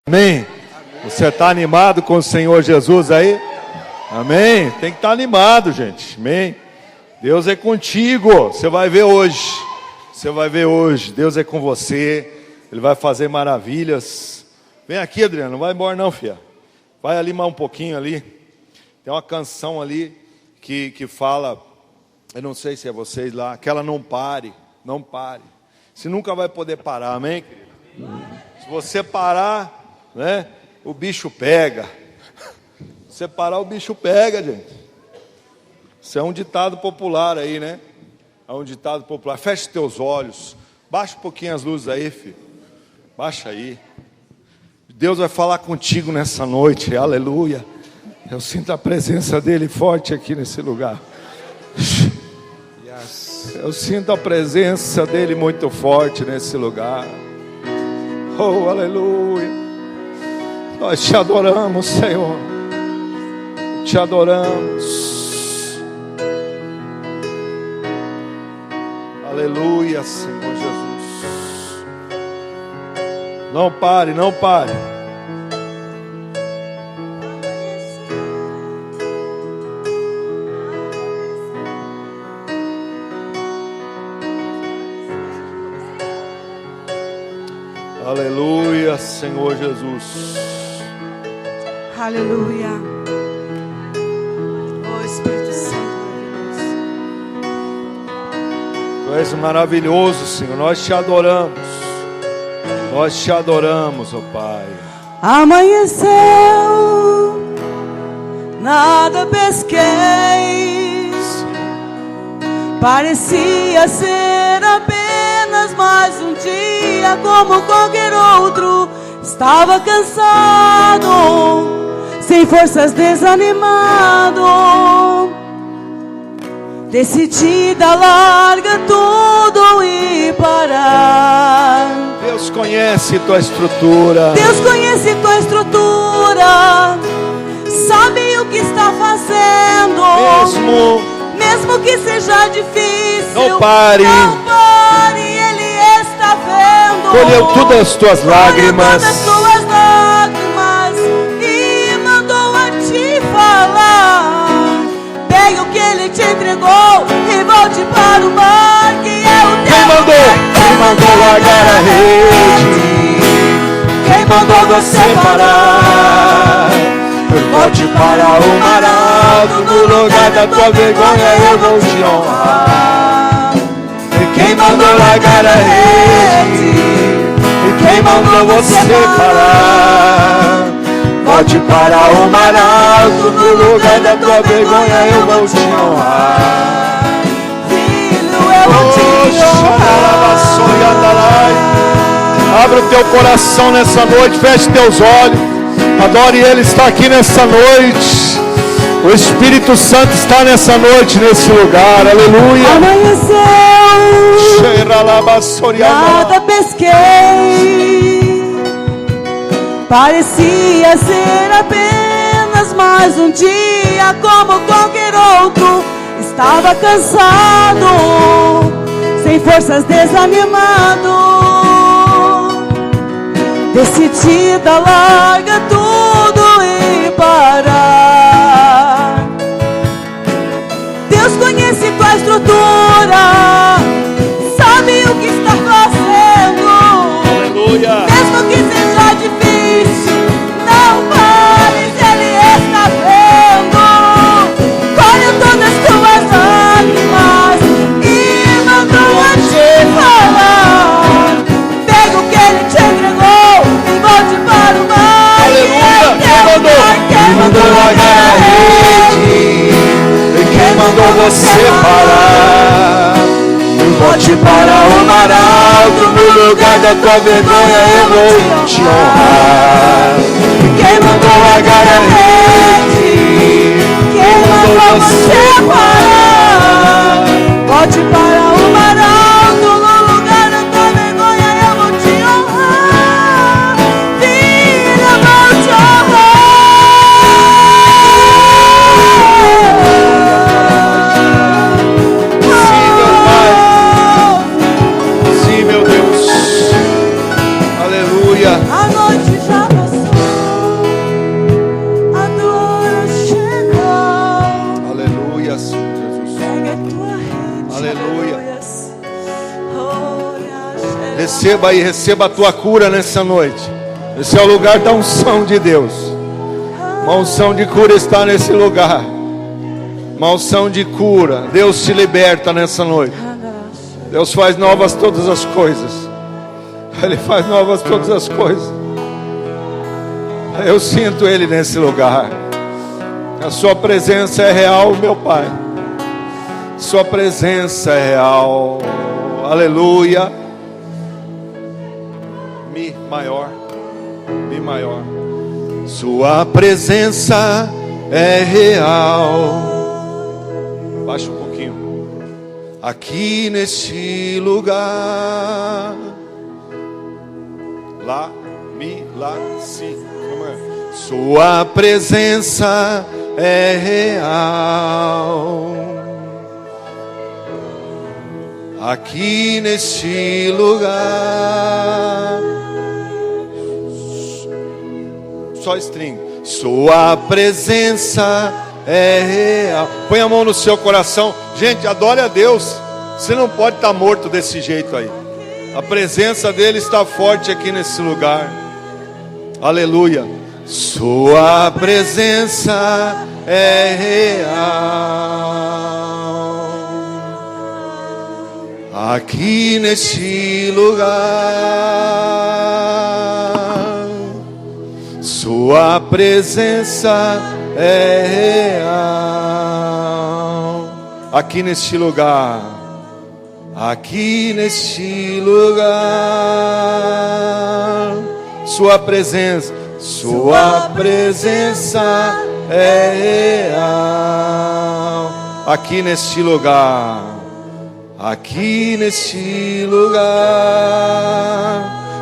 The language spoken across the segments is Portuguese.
Amém? Você está animado com o Senhor Jesus aí? Amém? Tem que estar animado, gente. Amém? Deus é contigo. Você vai ver hoje. Você vai ver hoje. Deus é com você. Ele vai fazer maravilhas. Vem aqui, Adriano. Não vai embora não, filha. Vai ali mais um pouquinho ali. Tem uma canção ali que fala, eu não sei se é vocês lá, que ela não pare. Não pare. Você nunca vai poder parar, amém, querido? Se você parar, né, o bicho pega. Se você parar, o bicho pega, gente. Isso é um ditado popular aí, né? É um ditado popular. Feche teus olhos. Baixa um pouquinho as luzes aí, filho. Baixa aí. Deus vai falar contigo nessa noite. Aleluia. Eu sinto a presença dele forte aqui nesse lugar. Eu sinto a presença dele muito forte nesse lugar. Oh, aleluia. Nós te adoramos, Senhor. Te adoramos. Aleluia, Senhor Jesus. Não pare, não pare. Aleluia, Senhor Jesus. Aleluia. Oh, Espírito Santo maravilhoso. Tu és maravilhoso, Senhor. Nós te adoramos. Nós te adoramos, ó Pai. Amanheceu, nada pesquei. Parecia ser apenas mais um dia como qualquer outro. Estava cansado, sem forças, desanimado. Decidida, larga tudo e parar. Deus conhece tua estrutura. Deus conhece tua estrutura. Sabe o que está fazendo. Mesmo que seja difícil. Não pare. Não pare, Ele está vendo. Colheu todas as tuas lágrimas. Todas as tuas lágrimas e mandou a te falar. Pegue o que Ele te entregou e volte para o mar, que é o teu. Quem mandou largar a rede? Quem mandou você parar? Volte para o mar alto, no lugar da tua vergonha eu vou te honrar. E quem mandou largar a rede? E quem mandou você parar? Volte para o mar alto, no lugar da tua vergonha eu vou te honrar. Filho, eu vou te honrar. Abra o teu coração nessa noite, feche teus olhos. Adore Ele, está aqui nessa noite. O Espírito Santo está nessa noite, nesse lugar. Aleluia. Amanheceu, nada pesquei. Parecia ser apenas mais um dia como qualquer outro. Estava cansado, sem forças, desanimado. Decidida, larga tudo e parar. Deus conhece tua estrutura. Sabe o que está fazendo. Aleluia. Mesmo que seja difícil, não pares, Ele está vendo. Colhe todas as tuas lágrimas e mandou a te falar. Pega o que Ele te entregou e volte para o mar. Aleluia. Quem mandou largar a rede? E quem mandou você parar? Volte para o mar alto, no lugar da tua vergonha eu vou te honrar. Quem mandou largar a rede? Quem mandou você parar? Volte para o mar alto, no lugar da tua vergonha eu vou te honrar. Filho, eu vou te honrar. Sim, meu Deus. Aleluia. A noite já Receba aí, receba a tua cura nessa noite. Esse é o lugar da unção de Deus. Uma unção de cura está nesse lugar. Uma unção de cura. Deus te liberta nessa noite. Deus faz novas todas as coisas. Ele faz novas todas as coisas. Eu sinto Ele nesse lugar. A sua presença é real, meu Pai. Sua presença é real. Aleluia. Mi maior. Mi maior. Sua presença é real. Baixa um pouquinho. Aqui neste lugar. Lá, mi, lá, si. Como é? Sua presença é real. Aqui neste lugar. Só string. Sua presença é real. Põe a mão no seu coração. Gente, adore a Deus. Você não pode estar morto desse jeito aí. A presença dele está forte aqui nesse lugar. Aleluia. Sua presença é real. Aqui neste lugar. Sua presença é real. Aqui neste lugar. Aqui neste lugar. Sua presença é real. Aqui neste lugar. Aqui neste lugar.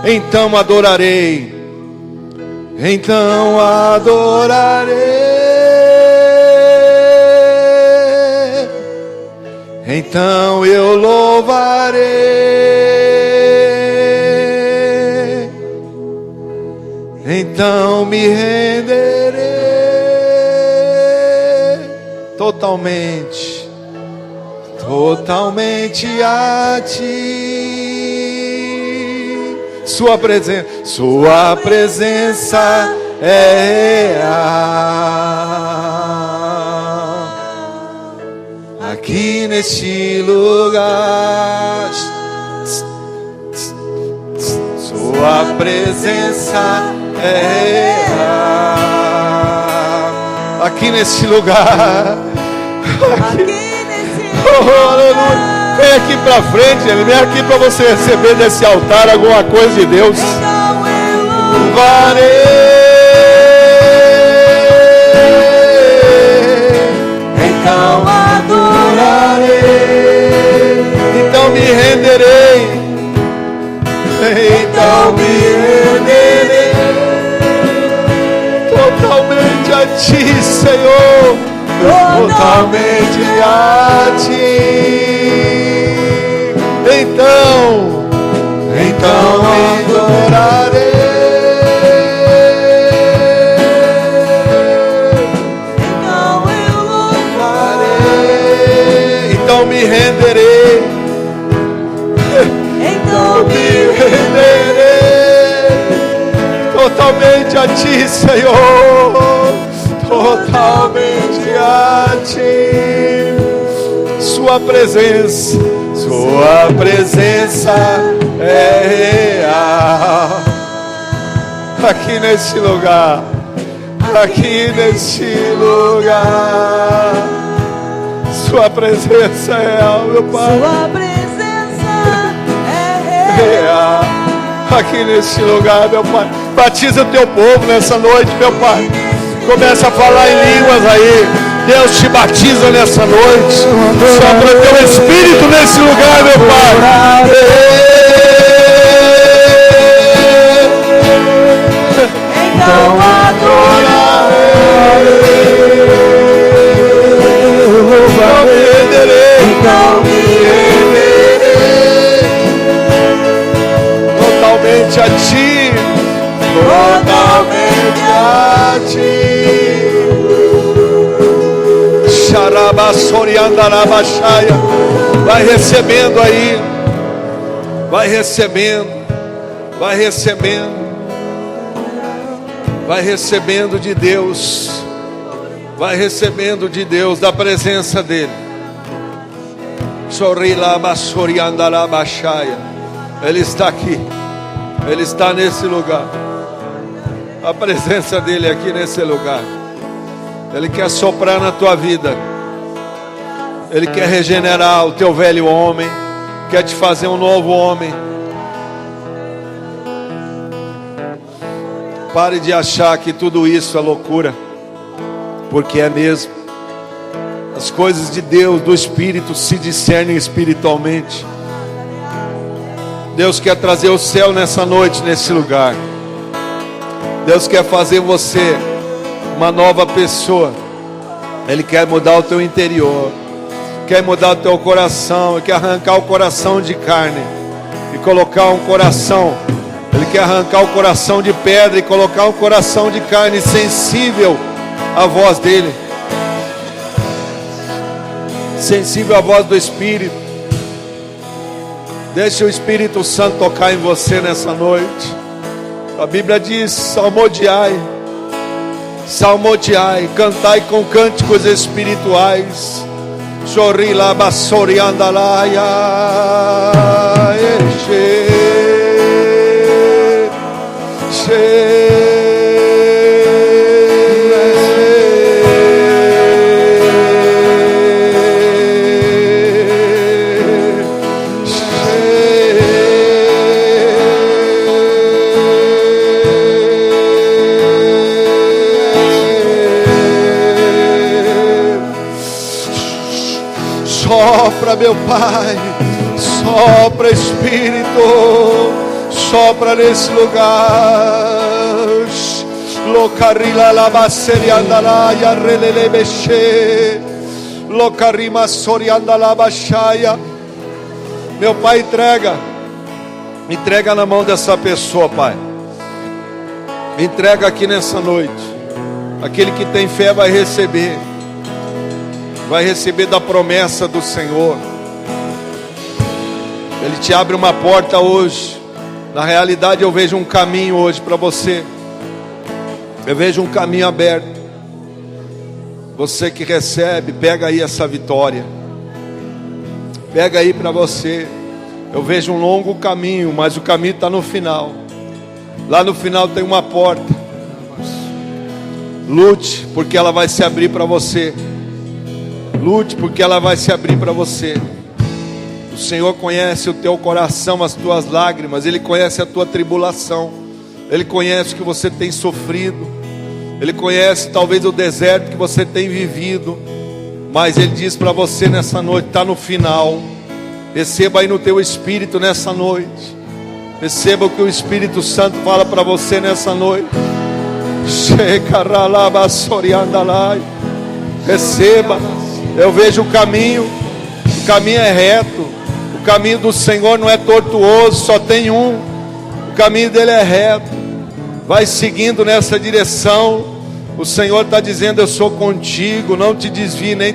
Então adorarei. Então adorarei. Então eu louvarei. Então me renderei totalmente a ti. Sua presença é real. Aqui neste lugar. Sua presença é real. Aqui neste lugar. Aleluia. Vem aqui pra frente, ele vem aqui para você receber desse altar alguma coisa de Deus. Louvarei. Então adorarei. Então me renderei. Então me renderei totalmente a ti, Senhor. Totalmente a ti. Então adorarei. Então eu louvarei. Então me renderei. Então me renderei totalmente a ti, Senhor. Totalmente a ti. Sua presença é real. Aqui neste lugar. Aqui neste lugar. Sua presença é real, meu Pai. Sua presença é real. Aqui neste lugar, meu Pai. Batiza o teu povo nessa noite, meu Pai. Começa a falar em línguas aí. Deus te batiza nessa noite. Sopra teu Espírito nesse lugar, meu Pai. Então adorarei. Então me renderei. Então me renderei totalmente a ti. Totalmente a ti. Vai recebendo aí. Vai recebendo. Vai recebendo. Vai recebendo de Deus. Vai recebendo de Deus, da presença dEle. Ele está aqui. Ele está nesse lugar. A presença dEle é aqui nesse lugar. Ele quer soprar na tua vida. Ele quer regenerar o teu velho homem. Quer te fazer um novo homem. Pare de achar que tudo isso é loucura, porque é mesmo. As coisas de Deus, do Espírito, se discernem espiritualmente. Deus quer trazer o céu nessa noite, nesse lugar. Deus quer fazer você uma nova pessoa. Ele quer mudar o teu interior, quer mudar o teu coração. Ele quer arrancar o coração de carne e colocar um coração. Ele quer arrancar o coração de pedra e colocar um coração de carne sensível à voz dEle. Sensível à voz do Espírito. Deixe o Espírito Santo tocar em você nessa noite. A Bíblia diz: salmodiai, salmodiai, cantai com cânticos espirituais. Chori lá, bassori andalaia, sopra, meu Pai, sopra, Espírito, sopra nesse lugar. Locarila labaseri andalaia relele beche. Locarima sorianda labachaya. Meu Pai, entrega na mão dessa pessoa, Pai. Entrega aqui nessa noite. Aquele que tem fé vai receber. Vai receber da promessa do Senhor. Ele te abre uma porta hoje. Na realidade, eu vejo um caminho hoje para você. Eu vejo um caminho aberto. Você que recebe, pega aí essa vitória. Pega aí para você. Eu vejo um longo caminho, mas o caminho está no final. Lá no final tem uma porta. Lute, porque ela vai se abrir para você. Lute, porque ela vai se abrir para você. O Senhor conhece o teu coração, as tuas lágrimas. Ele conhece a tua tribulação. Ele conhece o que você tem sofrido. Ele conhece talvez o deserto que você tem vivido. Mas Ele diz para você nessa noite, está no final. Receba aí no teu espírito nessa noite. Receba o que o Espírito Santo fala para você nessa noite. Receba. Eu vejo o caminho. O caminho é reto. O caminho do Senhor não é tortuoso, só tem um. O caminho dele é reto. Vai seguindo nessa direção. O Senhor está dizendo: eu sou contigo. Não te desvie nem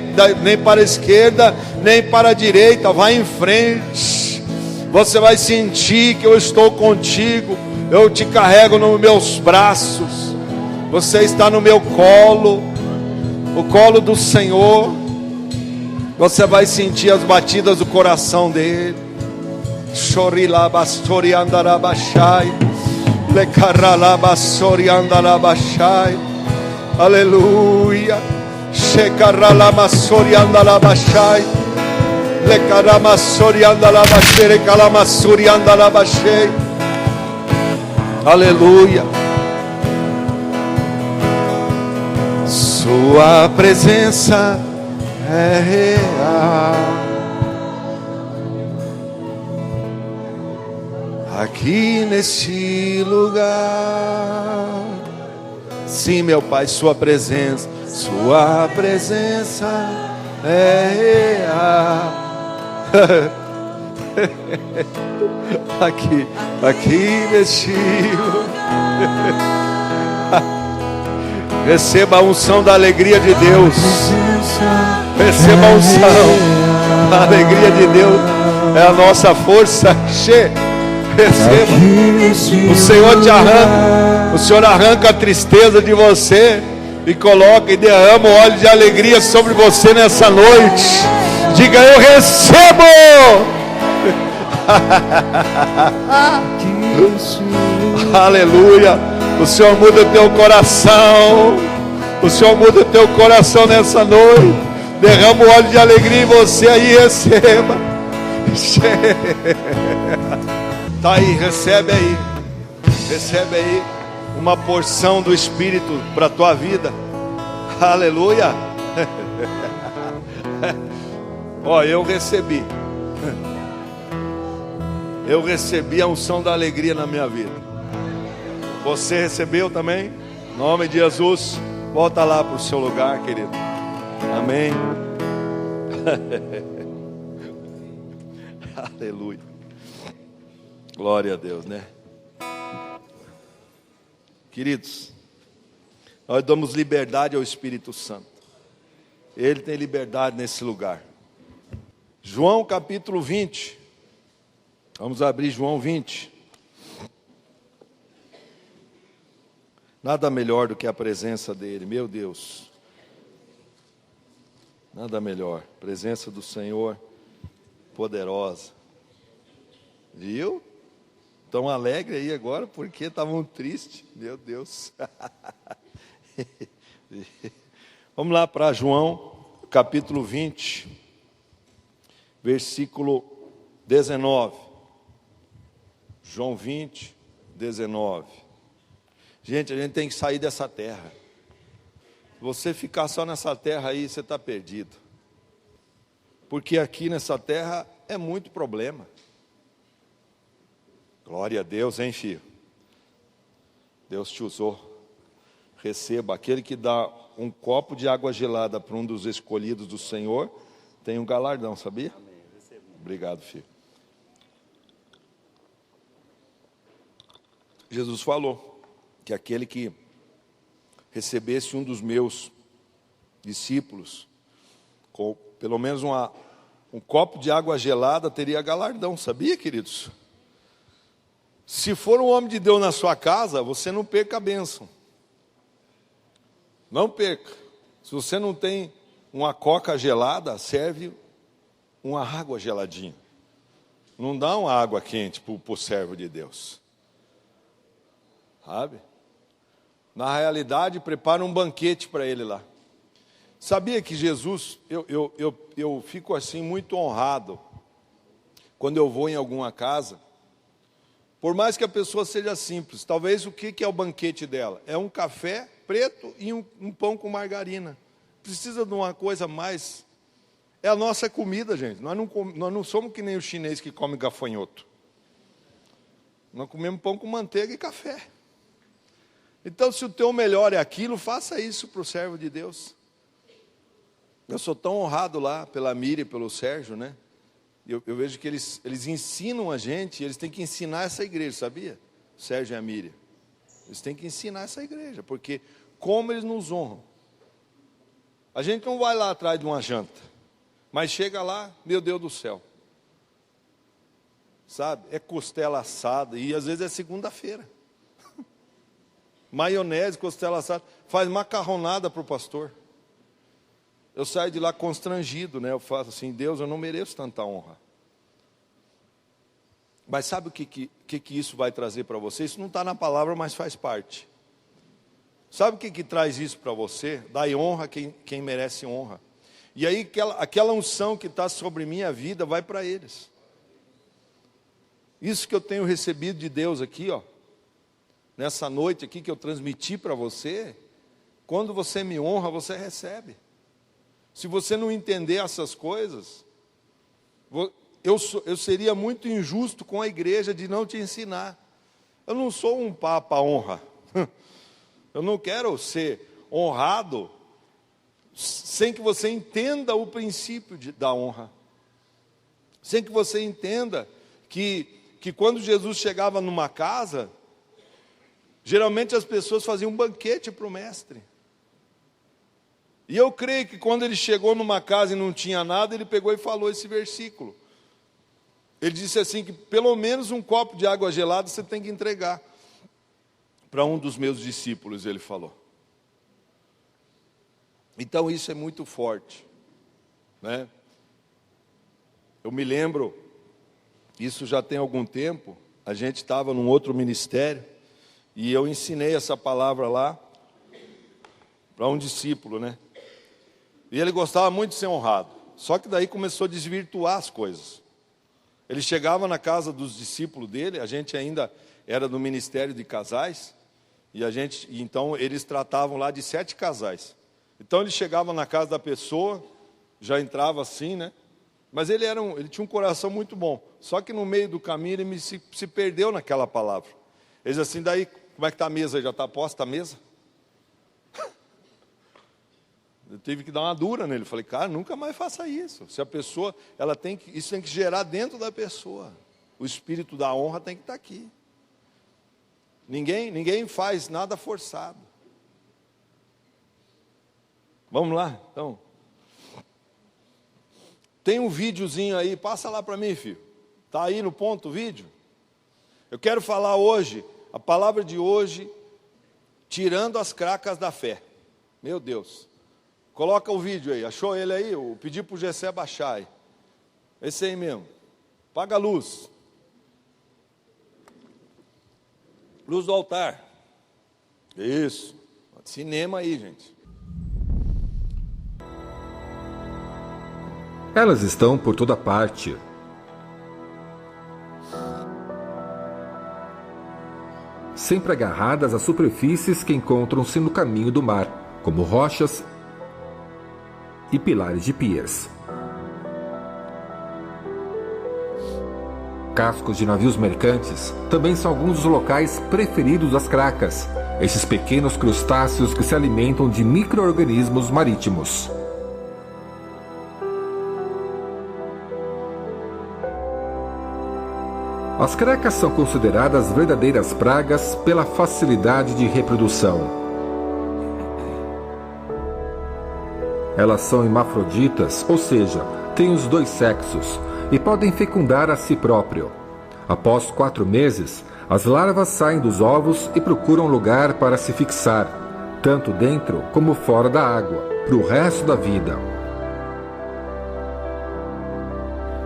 para a esquerda, nem para a direita. Vai em frente. Você vai sentir que eu estou contigo. Eu te carrego nos meus braços. Você está no meu colo, o colo do Senhor. Você vai sentir as batidas do coração dele. Chorilabastori andarabashai, lecaralabasori andarabashai. Aleluia. Shekaralamasori andarabashai, lecaramasori andarabashere calamasori andarabashei. Aleluia. Sua presença é real aqui neste lugar. Sim, meu Pai, sua presença é real. aqui neste lugar. Receba a unção da alegria de Deus. Receba a unção. A alegria de Deus é a nossa força. Receba. O Senhor te arranca. O Senhor arranca a tristeza de você e coloca e derrama o óleo de alegria sobre você nessa noite. Diga: eu recebo. Aleluia. O Senhor muda o teu coração. O Senhor muda o teu coração nessa noite. Derrama o óleo de alegria em você aí. Receba. Tá aí, recebe aí. Recebe aí uma porção do Espírito para a tua vida. Aleluia. Ó, eu recebi a unção da alegria na minha vida. Você recebeu também? Em nome de Jesus. Volta lá para o seu lugar, querido. Amém. Aleluia. Glória a Deus, né? Queridos, nós damos liberdade ao Espírito Santo. Ele tem liberdade nesse lugar. João capítulo 20. Vamos abrir João 20. Nada melhor do que a presença dele, meu Deus. Nada melhor. Presença do Senhor poderosa. Viu? Tão alegre aí agora porque estavam tristes. Meu Deus. Vamos lá para João, capítulo 20, versículo 19. João 20, 19. Gente, a gente tem que sair dessa terra. Se você ficar só nessa terra aí, você está perdido. Porque aqui nessa terra é muito problema. Glória a Deus, hein, filho? Deus te usou. Receba. Aquele que dá um copo de água gelada para um dos escolhidos do Senhor, tem um galardão, sabia? Amém. Obrigado, filho. Jesus falou que aquele que recebesse um dos meus discípulos, com pelo menos um copo de água gelada, teria galardão, sabia, queridos? Se for um homem de Deus na sua casa, você não perca a bênção. Não perca. Se você não tem uma coca gelada, serve uma água geladinha. Não dá uma água quente para o servo de Deus. Sabe? Na realidade, prepara um banquete para ele lá. Sabia que Jesus, eu fico assim muito honrado quando eu vou em alguma casa. Por mais que a pessoa seja simples, talvez o que é o banquete dela? É um café preto e um pão com margarina. Precisa de uma coisa mais. É a nossa comida, gente. Nós não somos que nem o chinês que come gafanhoto. Nós comemos pão com manteiga e café. Então, se o teu melhor é aquilo, faça isso para o servo de Deus. Eu sou tão honrado lá pela Miriam e pelo Sérgio, né? Eu vejo que eles ensinam a gente, eles têm que ensinar essa igreja, sabia? O Sérgio e a Miriam. Eles têm que ensinar essa igreja, porque como eles nos honram. A gente não vai lá atrás de uma janta, mas chega lá, meu Deus do céu. Sabe? É costela assada, e às vezes é segunda-feira. Maionese, costela assada, faz macarronada para o pastor. Eu saio de lá constrangido, né? Eu faço assim: Deus, eu não mereço tanta honra. Mas sabe o que isso vai trazer para você? Isso não está na palavra, mas faz parte. Sabe o que traz isso para você? Dai honra a quem merece honra. E aí aquela unção que está sobre minha vida vai para eles. Isso que eu tenho recebido de Deus aqui, ó, nessa noite aqui que eu transmiti para você, quando você me honra, você recebe. Se você não entender essas coisas, eu seria muito injusto com a igreja de não te ensinar. Eu não sou um papa honra. Eu não quero ser honrado sem que você entenda o princípio da honra. Sem que você entenda que quando Jesus chegava numa casa, geralmente as pessoas faziam um banquete para o mestre. E eu creio que quando ele chegou numa casa e não tinha nada, ele pegou e falou esse versículo. Ele disse assim que pelo menos um copo de água gelada você tem que entregar para um dos meus discípulos, ele falou. Então isso é muito forte, né? Eu me lembro, isso já tem algum tempo, a gente estava num outro ministério e eu ensinei essa palavra lá para um discípulo, né? E ele gostava muito de ser honrado, só que daí começou a desvirtuar as coisas. Ele chegava na casa dos discípulos dele, a gente ainda era do ministério de casais, então eles tratavam lá de 7 casais. Então ele chegava na casa da pessoa, já entrava assim, né? Mas ele tinha um coração muito bom. Só que no meio do caminho ele se perdeu naquela palavra. Ele disse assim, daí, como é que está a mesa? Já está posta a mesa? Eu tive que dar uma dura nele. Falei, cara, nunca mais faça isso. Se a pessoa, isso tem que gerar dentro da pessoa. O espírito da honra tem que estar aqui. Ninguém faz nada forçado. Vamos lá, então. Tem um videozinho aí, passa lá para mim, filho. Está aí no ponto o vídeo? Eu quero falar hoje, a palavra de hoje, tirando as cracas da fé. Meu Deus. Coloca o vídeo aí, achou ele aí? Eu pedi para o Gessé baixar aí. Esse aí mesmo. Apaga a luz. Luz do altar. Isso. Cinema aí, gente. Elas estão por toda parte. Sempre agarradas às superfícies que encontram-se no caminho do mar, como rochas e pilares de piers. Cascos de navios mercantes também são alguns dos locais preferidos das cracas, esses pequenos crustáceos que se alimentam de micro-organismos marítimos. As cracas são consideradas verdadeiras pragas pela facilidade de reprodução. Elas são hermafroditas, ou seja, têm os 2 sexos e podem fecundar a si próprio. Após 4 meses, as larvas saem dos ovos e procuram lugar para se fixar, tanto dentro como fora da água, para o resto da vida.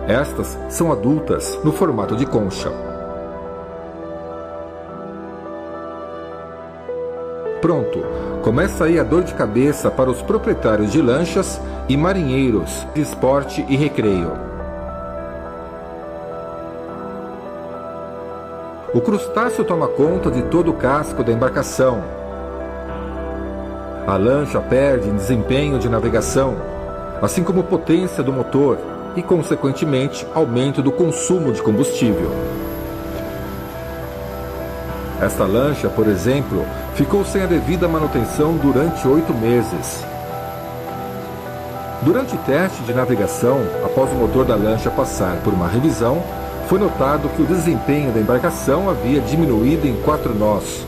Estas são adultas no formato de concha. Pronto, começa aí a dor de cabeça para os proprietários de lanchas e marinheiros de esporte e recreio. O crustáceo toma conta de todo o casco da embarcação. A lancha perde em desempenho de navegação, assim como potência do motor, e, consequentemente, aumento do consumo de combustível. Esta lancha, por exemplo, ficou sem a devida manutenção durante 8 meses. Durante o teste de navegação, após o motor da lancha passar por uma revisão, foi notado que o desempenho da embarcação havia diminuído em 4 nós.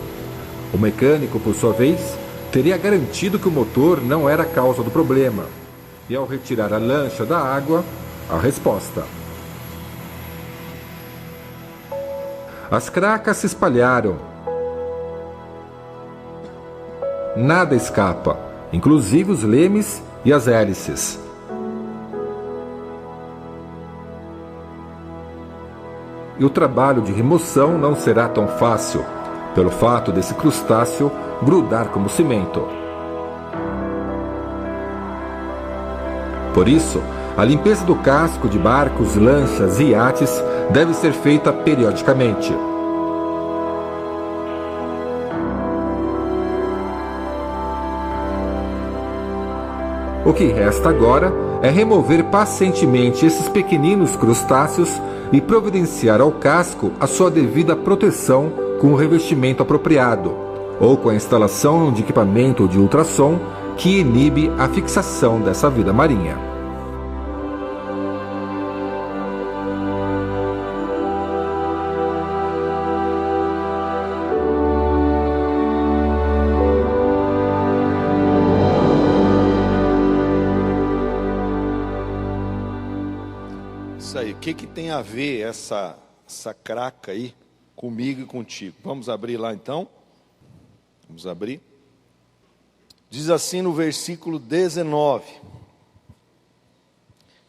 O mecânico, por sua vez, teria garantido que o motor não era a causa do problema, e ao retirar a lancha da água, a resposta. As cracas se espalharam. Nada escapa, inclusive os lemes e as hélices. E o trabalho de remoção não será tão fácil, pelo fato desse crustáceo grudar como cimento. Por isso, a limpeza do casco de barcos, lanchas e iates deve ser feita periodicamente. O que resta agora é remover pacientemente esses pequeninos crustáceos e providenciar ao casco a sua devida proteção com o revestimento apropriado, ou com a instalação de equipamento de ultrassom que inibe a fixação dessa vida marinha. Isso aí, que tem a ver essa craca aí comigo e contigo. Vamos abrir lá então? Vamos abrir. Diz assim no versículo 19: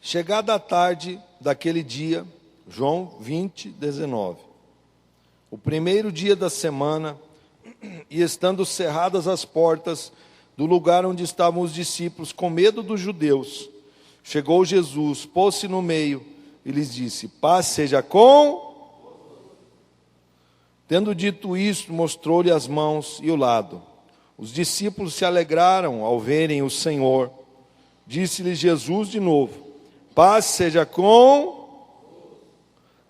chegada a tarde daquele dia, João 20, 19, o primeiro dia da semana, e estando cerradas as portas do lugar onde estavam os discípulos, com medo dos judeus, chegou Jesus, pôs-se no meio e lhes disse: paz seja com. Tendo dito isto, mostrou-lhe as mãos e o lado. Os discípulos se alegraram ao verem o Senhor. Disse-lhe Jesus de novo: paz seja com.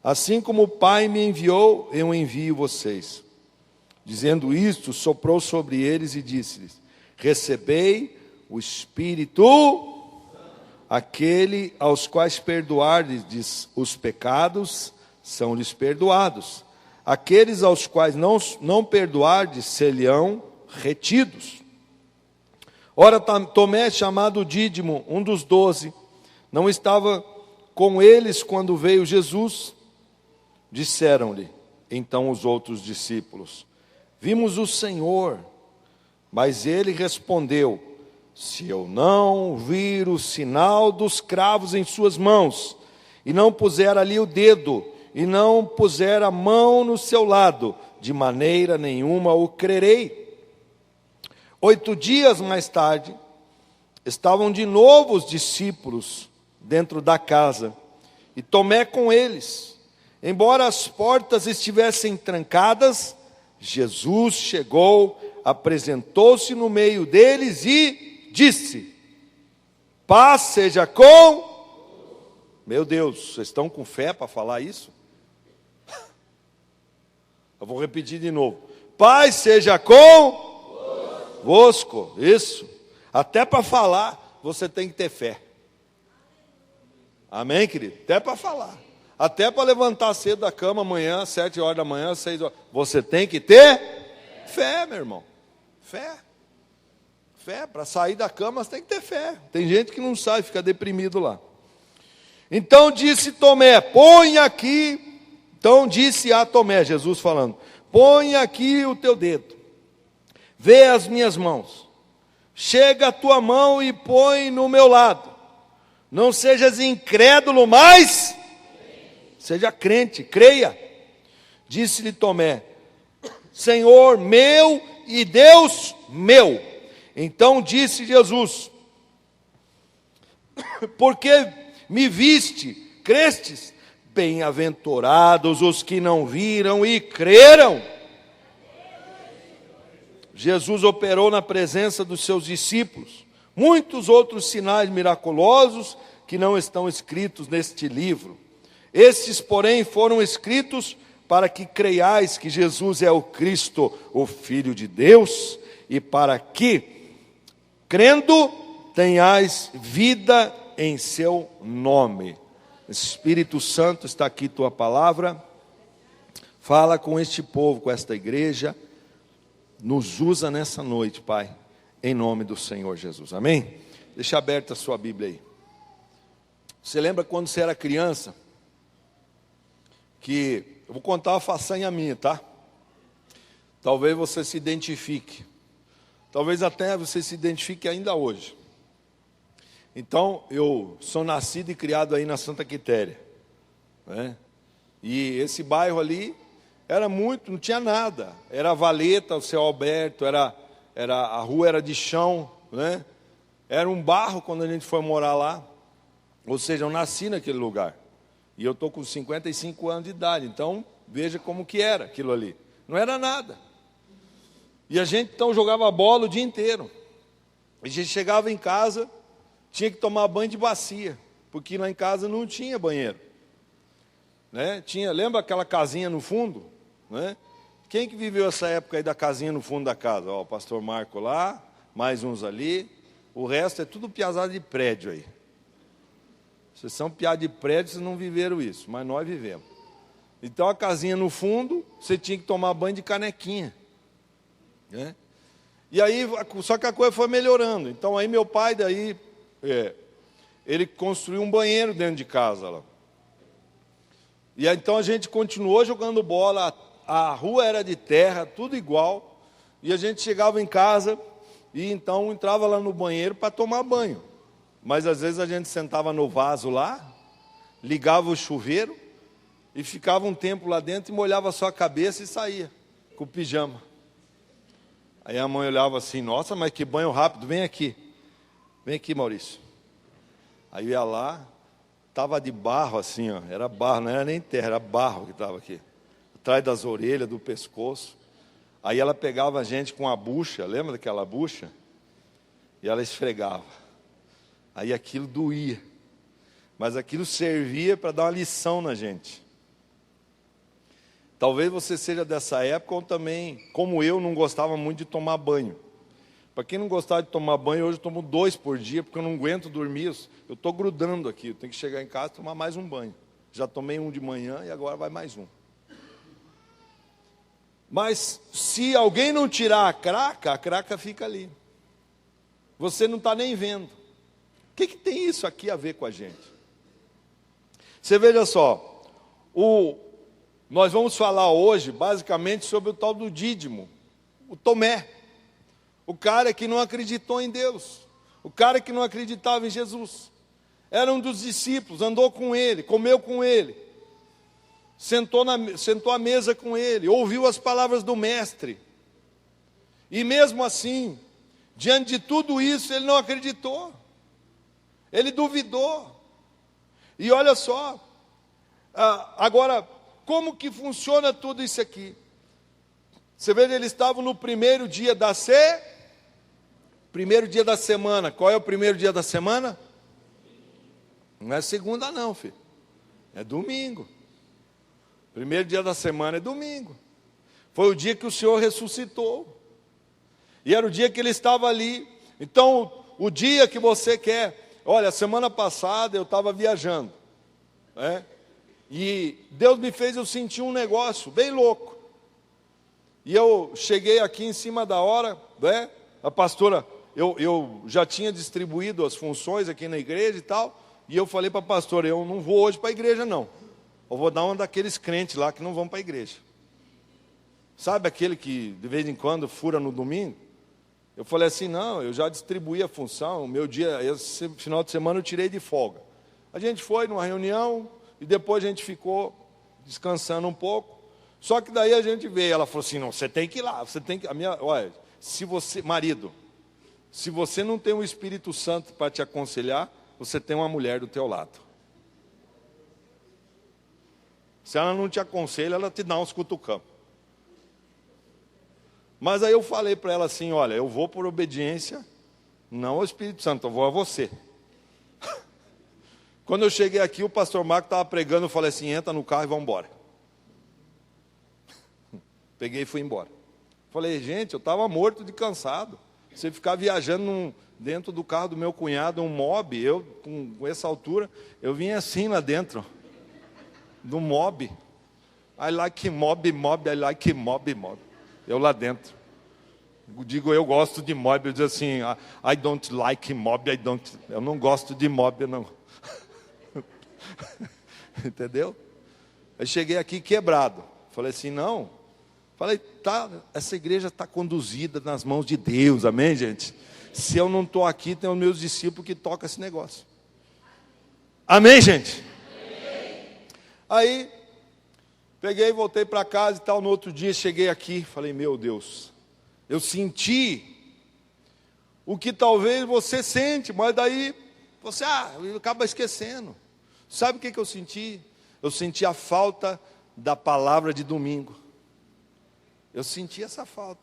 Assim como o Pai me enviou, eu envio vocês. Dizendo isto, soprou sobre eles e disse-lhes: recebei o Espírito. Aquele aos quais perdoardes os pecados, são-lhes perdoados. Aqueles aos quais não perdoardes, ser-lhe-ão retidos. Ora, Tomé, chamado Dídimo, um dos 12, não estava com eles quando veio Jesus. Disseram-lhe então os outros discípulos: vimos o Senhor. Mas ele respondeu: se eu não vir o sinal dos cravos em suas mãos, e não puser ali o dedo, e não puser a mão no seu lado, de maneira nenhuma o crerei. 8 dias mais tarde, estavam de novo os discípulos dentro da casa, e Tomé com eles. Embora as portas estivessem trancadas, Jesus chegou, apresentou-se no meio deles e disse: paz seja com. Meu Deus, vocês estão com fé para falar isso? Eu vou repetir de novo: paz seja convosco. Isso. Até para falar, você tem que ter fé. Amém, querido? Até para falar. Até para levantar cedo da cama amanhã, 7 horas da manhã, 6 horas. Você tem que ter fé, meu irmão. Fé. Fé. Para sair da cama, você tem que ter fé. Tem gente que não sai, fica deprimido lá. Então disse Tomé: põe aqui. Então disse a Tomé, Jesus falando: põe aqui o teu dedo, vê as minhas mãos, chega a tua mão e põe no meu lado. Não sejas incrédulo, mas seja crente, creia. Disse-lhe Tomé: Senhor meu e Deus meu. Então disse Jesus: porque me viste, crestes? Bem-aventurados os que não viram e creram. Jesus operou na presença dos seus discípulos muitos outros sinais miraculosos que não estão escritos neste livro. Estes, porém, foram escritos para que creiais que Jesus é o Cristo, o Filho de Deus, e para que, crendo, tenhais vida em seu nome. Espírito Santo, está aqui tua palavra. Fala com este povo, com esta igreja. Nos usa nessa noite, Pai, em nome do Senhor Jesus. Amém? Deixa aberta a sua Bíblia aí. Você lembra quando você era criança? Que eu vou contar uma façanha minha, tá? Talvez você se identifique. Talvez até você se identifique ainda hoje. Então, eu sou nascido e criado aí na Santa Quitéria, né? E esse bairro ali era muito, não tinha nada. Era valeta, o Seu Alberto, a rua era de chão, né? Era um barro quando a gente foi morar lá. Ou seja, eu nasci naquele lugar. E eu estou com 55 anos de idade, então veja como que era aquilo ali. Não era nada. E a gente então jogava bola o dia inteiro. A gente chegava em casa, tinha que tomar banho de bacia, porque lá em casa não tinha banheiro, né? Lembra aquela casinha no fundo, né? Quem que viveu essa época aí da casinha no fundo da casa? Ó, o pastor Marco lá, mais uns ali, o resto é tudo piazada de prédio aí. Vocês são piadas de prédio, vocês não viveram isso, mas nós vivemos. Então a casinha no fundo, você tinha que tomar banho de canequinha, né? E aí, só que a coisa foi melhorando. Então aí meu pai daí, ele construiu um banheiro dentro de casa lá. E então a gente continuou jogando bola, a rua era de terra, tudo igual, e a gente chegava em casa e então entrava lá no banheiro para tomar banho. Mas às vezes a gente sentava no vaso lá, ligava o chuveiro e ficava um tempo lá dentro e molhava só a cabeça e saía com o pijama. Aí a mãe olhava assim, nossa, mas que banho rápido, vem aqui, Maurício. Aí eu ia lá, estava de barro assim, ó, era barro, não era nem terra, era barro que estava aqui, atrás das orelhas, do pescoço. Aí ela pegava a gente com a bucha, lembra daquela bucha? E ela esfregava. Aí aquilo doía, mas aquilo servia para dar uma lição na gente. Talvez você seja dessa época ou também, como eu, não gostava muito de tomar banho. Para quem não gostava de tomar banho, hoje eu tomo 2 por dia, porque eu não aguento dormir. Eu estou grudando aqui, eu tenho que chegar em casa e tomar mais um banho. Já tomei um de manhã e agora vai mais um. Mas se alguém não tirar a craca fica ali. Você não está nem vendo. O que tem isso aqui a ver com a gente? Você veja só, nós vamos falar hoje basicamente sobre o tal do dídimo, o Tomé, o cara que não acreditou em Deus, o cara que não acreditava em Jesus. Era um dos discípulos, andou com ele, comeu com ele, sentou à mesa com ele, ouviu as palavras do mestre. E mesmo assim, diante de tudo isso, ele não acreditou. Ele duvidou. E olha só, agora, como que funciona tudo isso aqui? Você vê, eles estavam no primeiro dia da semana. Qual é o primeiro dia da semana? Não é segunda não, filho. É domingo. Primeiro dia da semana é domingo. Foi o dia que o Senhor ressuscitou. E era o dia que ele estava ali. Então, o dia que você quer... Olha, semana passada eu estava viajando, né? E Deus me fez eu sentir um negócio bem louco. E eu cheguei aqui em cima da hora, né? A pastora, eu já tinha distribuído as funções aqui na igreja e tal, e eu falei para a pastora, eu não vou hoje para a igreja não. Eu vou dar uma daqueles crentes lá que não vão para a igreja. Sabe aquele que de vez em quando fura no domingo? Eu falei assim, não, eu já distribuí a função, o meu dia, esse final de semana eu tirei de folga. A gente foi numa reunião e depois a gente ficou descansando um pouco. Só que daí a gente veio, ela falou assim, não, você tem que ir lá, você tem que... Olha, se você, marido, se você não tem o Espírito Santo para te aconselhar, você tem uma mulher do teu lado. Se ela não te aconselha, ela te dá uns cutucão. Mas aí eu falei para ela assim, olha, eu vou por obediência, não ao Espírito Santo, eu vou a você. Quando eu cheguei aqui, o pastor Marco estava pregando, eu falei assim, entra no carro e vamos embora. Peguei e fui embora. Falei, gente, eu estava morto de cansado. Você ficar viajando dentro do carro do meu cunhado, um mob, eu com essa altura, eu vim assim lá dentro, do mob. I like mob, I like mob. Eu lá dentro. Digo, eu gosto de mob. Eu digo assim, I don't like mob, eu não gosto de mob, não. Entendeu? Aí cheguei aqui quebrado. Falei assim, não. Falei, tá, essa igreja está conduzida nas mãos de Deus, amém, gente? Se eu não estou aqui, tem os meus discípulos que tocam esse negócio. Amém, gente? Amém. Aí... peguei, voltei para casa e tal, no outro dia cheguei aqui, falei, meu Deus, eu senti o que talvez você sente, mas daí você acaba esquecendo. Sabe o que eu senti? Eu senti a falta da palavra de domingo. Eu senti essa falta.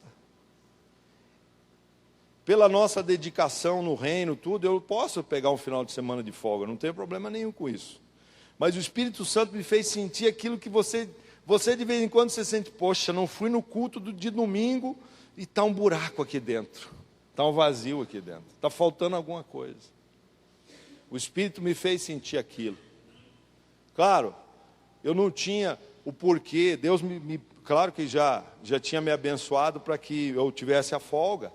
Pela nossa dedicação no reino, tudo, eu posso pegar um final de semana de folga, não tenho problema nenhum com isso. Mas o Espírito Santo me fez sentir aquilo que você de vez em quando você sente, poxa, não fui no culto de domingo e está um buraco aqui dentro, está um vazio aqui dentro, está faltando alguma coisa. O Espírito me fez sentir aquilo. Claro, eu não tinha o porquê, Deus claro que já tinha me abençoado para que eu tivesse a folga.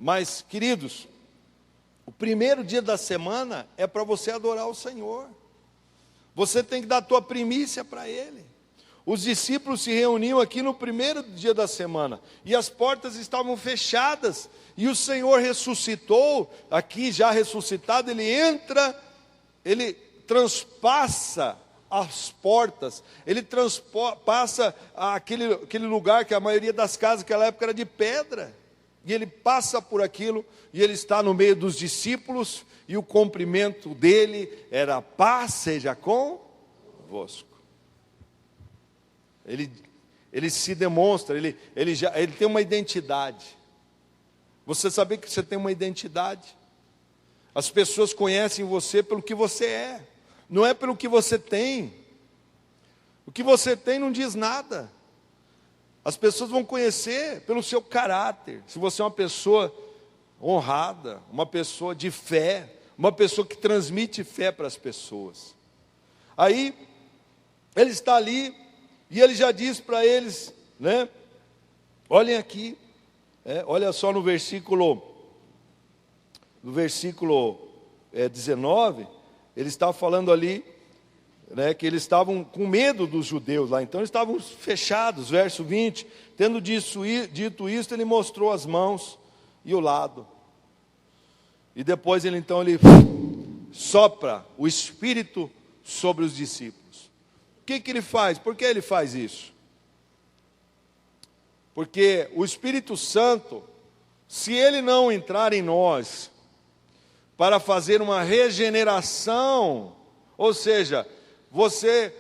Mas, queridos, o primeiro dia da semana é para você adorar o Senhor. Você tem que dar a tua primícia para Ele. Os discípulos se reuniam aqui no primeiro dia da semana, e as portas estavam fechadas, e o Senhor ressuscitou, aqui já ressuscitado, Ele entra, Ele transpassa as portas, Ele transpassa aquele lugar que a maioria das casas naquela época era de pedra, e Ele passa por aquilo, e Ele está no meio dos discípulos, e o cumprimento dele era: a paz seja convosco. Ele se demonstra, ele tem uma identidade. Você sabia que você tem uma identidade? As pessoas conhecem você pelo que você é, não é pelo que você tem. O que você tem não diz nada. As pessoas vão conhecer pelo seu caráter. Se você é uma pessoa honrada, uma pessoa de fé, uma pessoa que transmite fé para as pessoas. Aí, ele está ali, e ele já diz para eles, né? Olhem aqui, olha só no versículo 19, ele está falando ali, né, que eles estavam com medo dos judeus lá, então eles estavam fechados. Verso 20, tendo dito isso, ele mostrou as mãos e o lado, e depois ele sopra o Espírito sobre os discípulos. O que ele faz? Por que ele faz isso? Porque o Espírito Santo, se ele não entrar em nós para fazer uma regeneração, ou seja, você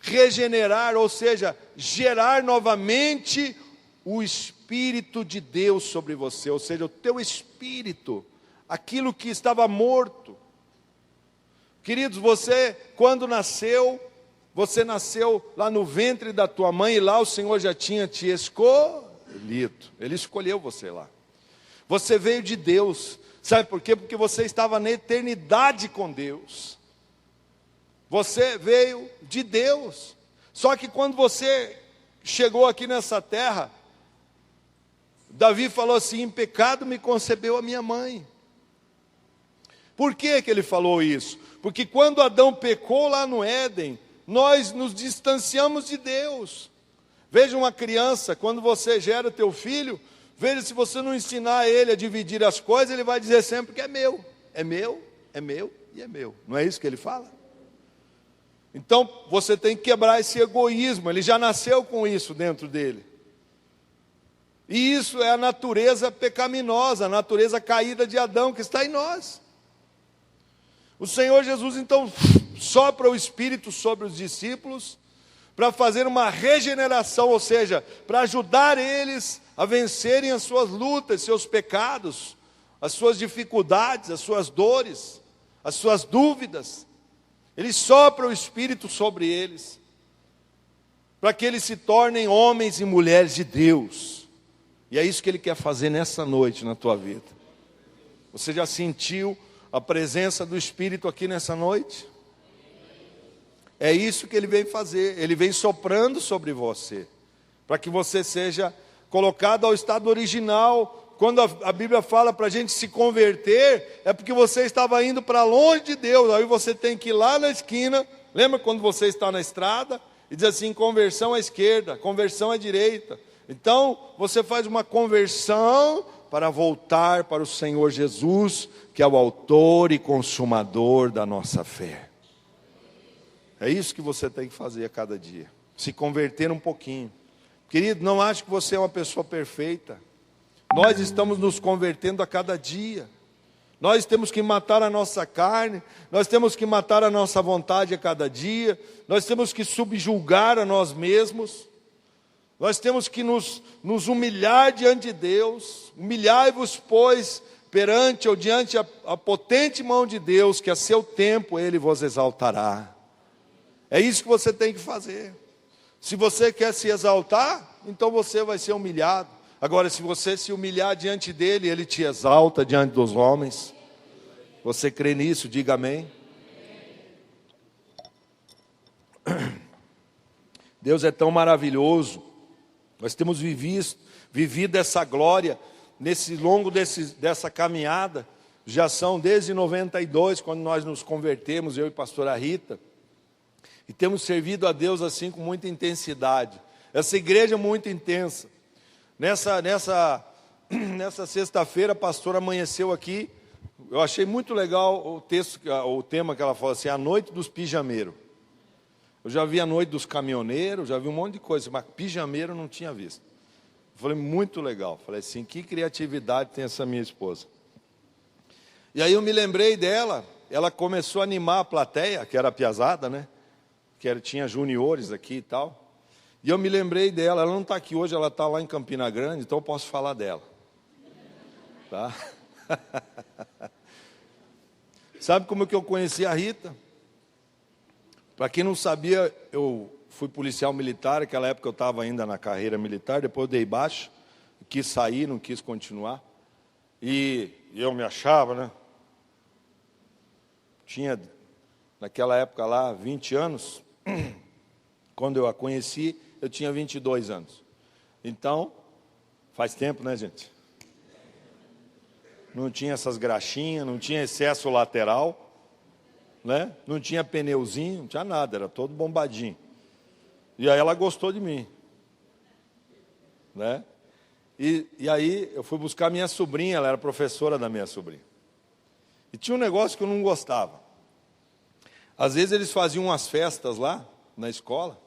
regenerar, ou seja, gerar novamente o Espírito de Deus sobre você, ou seja, o teu espírito, aquilo que estava morto. Queridos, você, quando nasceu, você nasceu lá no ventre da tua mãe, e lá o Senhor já tinha te escolhido. Ele escolheu você lá. Você veio de Deus. Sabe por quê? Porque você estava na eternidade com Deus. Você veio de Deus. Só que quando você chegou aqui nessa terra, Davi falou assim: em pecado me concebeu a minha mãe. Por que ele falou isso? Porque quando Adão pecou lá no Éden, nós nos distanciamos de Deus. Veja uma criança, quando você gera teu filho, veja, se você não ensinar ele a dividir as coisas, ele vai dizer sempre que é meu, é meu, é meu e é meu. Não é isso que ele fala? Então, você tem que quebrar esse egoísmo. Ele já nasceu com isso dentro dele. E isso é a natureza pecaminosa, a natureza caída de Adão que está em nós. O Senhor Jesus, então, sopra o Espírito sobre os discípulos para fazer uma regeneração, ou seja, para ajudar eles a vencerem as suas lutas, seus pecados, as suas dificuldades, as suas dores, as suas dúvidas. Ele sopra o Espírito sobre eles, para que eles se tornem homens e mulheres de Deus. E é isso que Ele quer fazer nessa noite na tua vida. Você já sentiu a presença do Espírito aqui nessa noite? É isso que Ele vem fazer. Ele vem soprando sobre você, para que você seja colocado ao estado original. Quando a Bíblia fala para a gente se converter, é porque você estava indo para longe de Deus. Aí você tem que ir lá na esquina. Lembra quando você está na estrada e diz assim: conversão à esquerda, conversão à direita. Então você faz uma conversão para voltar para o Senhor Jesus, que é o autor e consumador da nossa fé. É isso que você tem que fazer a cada dia, se converter um pouquinho. Querido, não ache que você é uma pessoa perfeita. Nós estamos nos convertendo a cada dia. Nós temos que matar a nossa carne, nós temos que matar a nossa vontade a cada dia, nós temos que subjugar a nós mesmos, nós temos que nos humilhar diante de Deus. Humilhai-vos, pois, perante ou diante a potente mão de Deus, que a seu tempo Ele vos exaltará. É isso que você tem que fazer. Se você quer se exaltar, então você vai ser humilhado. Agora, se você se humilhar diante dEle, Ele te exalta diante dos homens. Você crê nisso? Diga amém. Deus é tão maravilhoso. Nós temos vivido essa glória nesse longo dessa caminhada. Já são desde 92, quando nós nos convertemos, eu e pastora Rita. E temos servido a Deus assim com muita intensidade. Essa igreja é muito intensa. Nessa sexta-feira, a pastora amanheceu aqui. Eu achei muito legal o tema que ela falou assim, a noite dos pijameiros. Eu já vi a noite dos caminhoneiros, já vi um monte de coisa, mas pijameiro eu não tinha visto. Eu falei, muito legal. Falei assim, que criatividade tem essa minha esposa. E aí eu me lembrei dela, ela começou a animar a plateia, que era a piazada, né? Tinha juniores aqui e tal. E eu me lembrei dela, ela não está aqui hoje, ela está lá em Campina Grande, então eu posso falar dela. Tá? Sabe como que eu conheci a Rita? Para quem não sabia, eu fui policial militar, naquela época eu estava ainda na carreira militar, depois eu dei baixo, quis sair, não quis continuar. E eu me achava, né? Tinha, naquela época lá, 20 anos. Quando eu a conheci, eu tinha 22 anos. Então, faz tempo, né, gente? Não tinha essas graxinhas, não tinha excesso lateral, né? Não tinha pneuzinho, não tinha nada, era todo bombadinho. E aí ela gostou de mim, né? E aí eu fui buscar minha sobrinha, ela era professora da minha sobrinha. E tinha um negócio que eu não gostava. Às vezes eles faziam umas festas lá, na escola.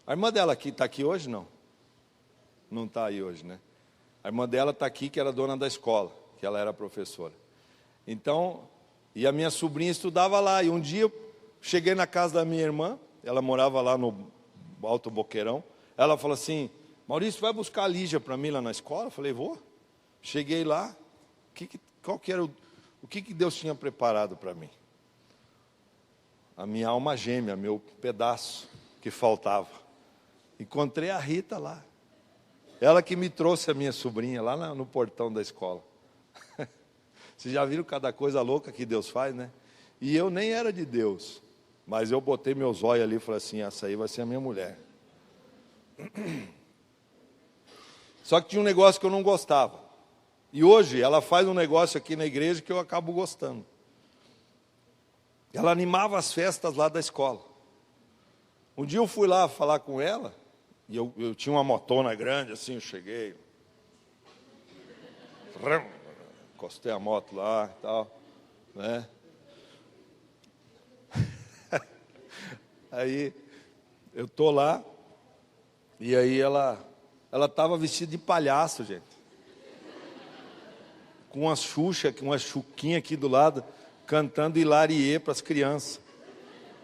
A irmã dela aqui, está aqui hoje, não? Não está aí hoje, né? A irmã dela está aqui, que era dona da escola, que ela era professora. Então, e a minha sobrinha estudava lá. E um dia eu cheguei na casa da minha irmã, ela morava lá no Alto Boqueirão. Ela falou assim, Maurício, vai buscar a Lígia para mim lá na escola? Eu falei, vou. Cheguei lá, o que Deus tinha preparado para mim? A minha alma gêmea, meu pedaço que faltava. Encontrei a Rita lá. Ela que me trouxe a minha sobrinha lá no portão da escola. Vocês já viram cada coisa louca que Deus faz, né? E eu nem era de Deus, mas eu botei meus olhos ali e falei assim, essa aí vai ser a minha mulher. Só que tinha um negócio que eu não gostava. E hoje ela faz um negócio aqui na igreja que eu acabo gostando. Ela animava as festas lá da escola. Um dia eu fui lá falar com ela, e eu tinha uma motona grande, assim, eu cheguei. Encostei a moto lá e tal, né? Aí, eu tô lá, e aí ela estava vestida de palhaço, gente. Com uma chuquinha aqui do lado, cantando Hilarie para as crianças.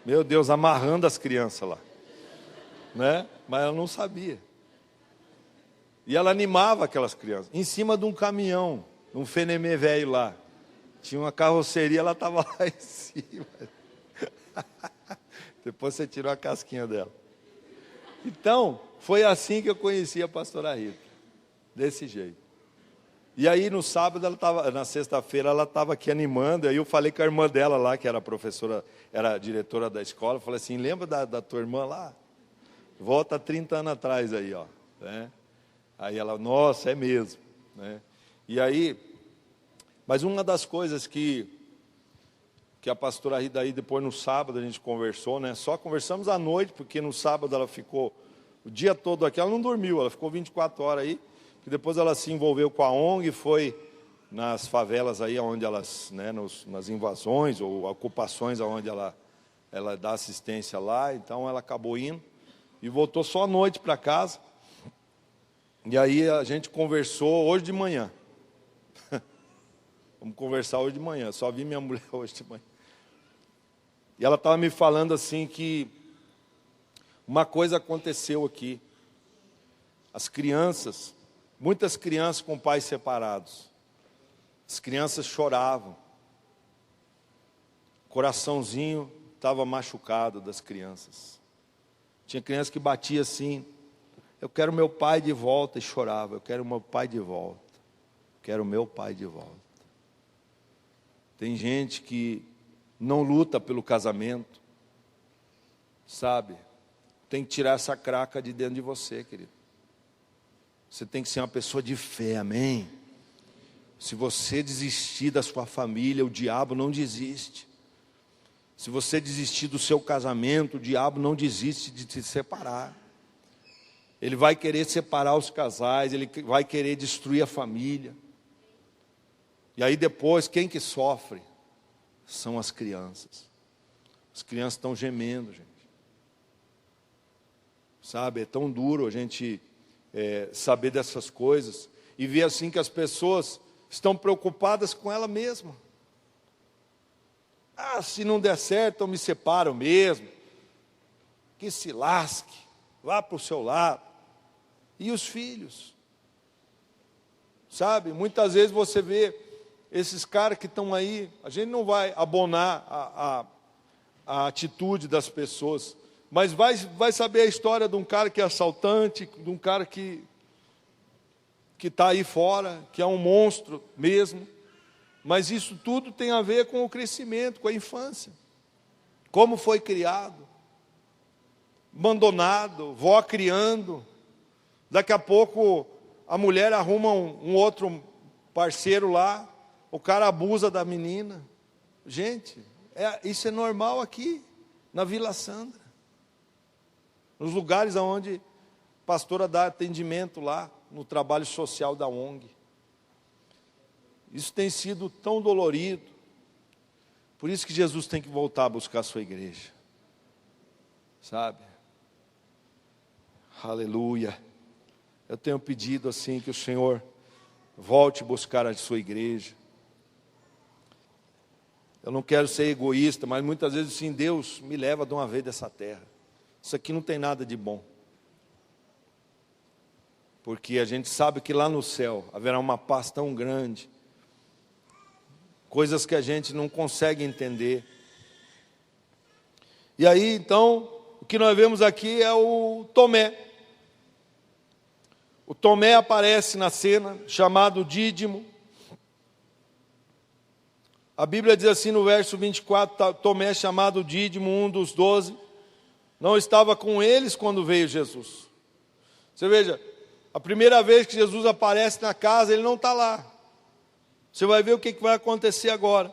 Meu Deus, amarrando as crianças lá. Né? Mas ela não sabia. E ela animava aquelas crianças. Em cima de um caminhão, um fenemê velho lá. Tinha uma carroceria, ela estava lá em cima. Depois você tirou a casquinha dela. Então, foi assim que eu conheci a pastora Rita. Desse jeito. E aí no sábado, na sexta-feira, ela estava aqui animando. Aí eu falei com a irmã dela lá, que era professora, era diretora da escola. Eu falei assim, lembra da tua irmã lá? Volta 30 anos atrás aí, ó. Né? Aí ela, nossa, é mesmo. Né? E aí, mas uma das coisas que a pastora Rita aí, depois no sábado a gente conversou, né? Só conversamos à noite, porque no sábado ela ficou o dia todo aqui, ela não dormiu, ela ficou 24 horas aí. Que depois ela se envolveu com a ONG, foi nas favelas aí, onde elas, né, nas invasões ou ocupações, onde ela dá assistência lá. Então ela acabou indo e voltou só à noite para casa. E aí a gente conversou hoje de manhã. Vamos conversar hoje de manhã. Só vi minha mulher hoje de manhã. E ela estava me falando assim que uma coisa aconteceu aqui. As crianças, muitas crianças com pais separados. As crianças choravam. O coraçãozinho estava machucado das crianças. Tinha criança que batia assim, eu quero meu pai de volta, e chorava, eu quero meu pai de volta. Quero meu pai de volta. Tem gente que não luta pelo casamento, sabe? Tem que tirar essa craca de dentro de você, querido. Você tem que ser uma pessoa de fé, amém? Se você desistir da sua família, o diabo não desiste. Se você desistir do seu casamento, o diabo não desiste de te separar. Ele vai querer separar os casais, ele vai querer destruir a família. E aí depois, quem que sofre? São as crianças. As crianças estão gemendo, gente. Sabe, é tão duro a gente saber dessas coisas e ver assim que as pessoas estão preocupadas com ela mesma. Ah, se não der certo, eu me separo mesmo. Que se lasque, vá para o seu lado. E os filhos? Sabe, muitas vezes você vê esses caras que estão aí, a gente não vai abonar a atitude das pessoas, mas vai saber a história de um cara que é assaltante, de um cara que está aí fora, que é um monstro mesmo. Mas isso tudo tem a ver com o crescimento, com a infância. Como foi criado, abandonado, vó criando. Daqui a pouco a mulher arruma um outro parceiro lá, o cara abusa da menina. Gente, isso é normal aqui, na Vila Sandra. Nos lugares onde a pastora dá atendimento lá, no trabalho social da ONG. Isso tem sido tão dolorido. Por isso que Jesus tem que voltar a buscar a sua igreja. Sabe? Aleluia. Eu tenho pedido assim que o Senhor volte a buscar a sua igreja. Eu não quero ser egoísta, mas muitas vezes sim, Deus me leva de uma vez dessa terra. Isso aqui não tem nada de bom. Porque a gente sabe que lá no céu haverá uma paz tão grande. Coisas que a gente não consegue entender. E aí, então, o que nós vemos aqui é o Tomé. O Tomé aparece na cena, chamado Dídimo. A Bíblia diz assim no verso 24, Tomé, chamado Dídimo, um dos 12, não estava com eles quando veio Jesus. Você veja, a primeira vez que Jesus aparece na casa, ele não está lá. Você vai ver o que vai acontecer agora.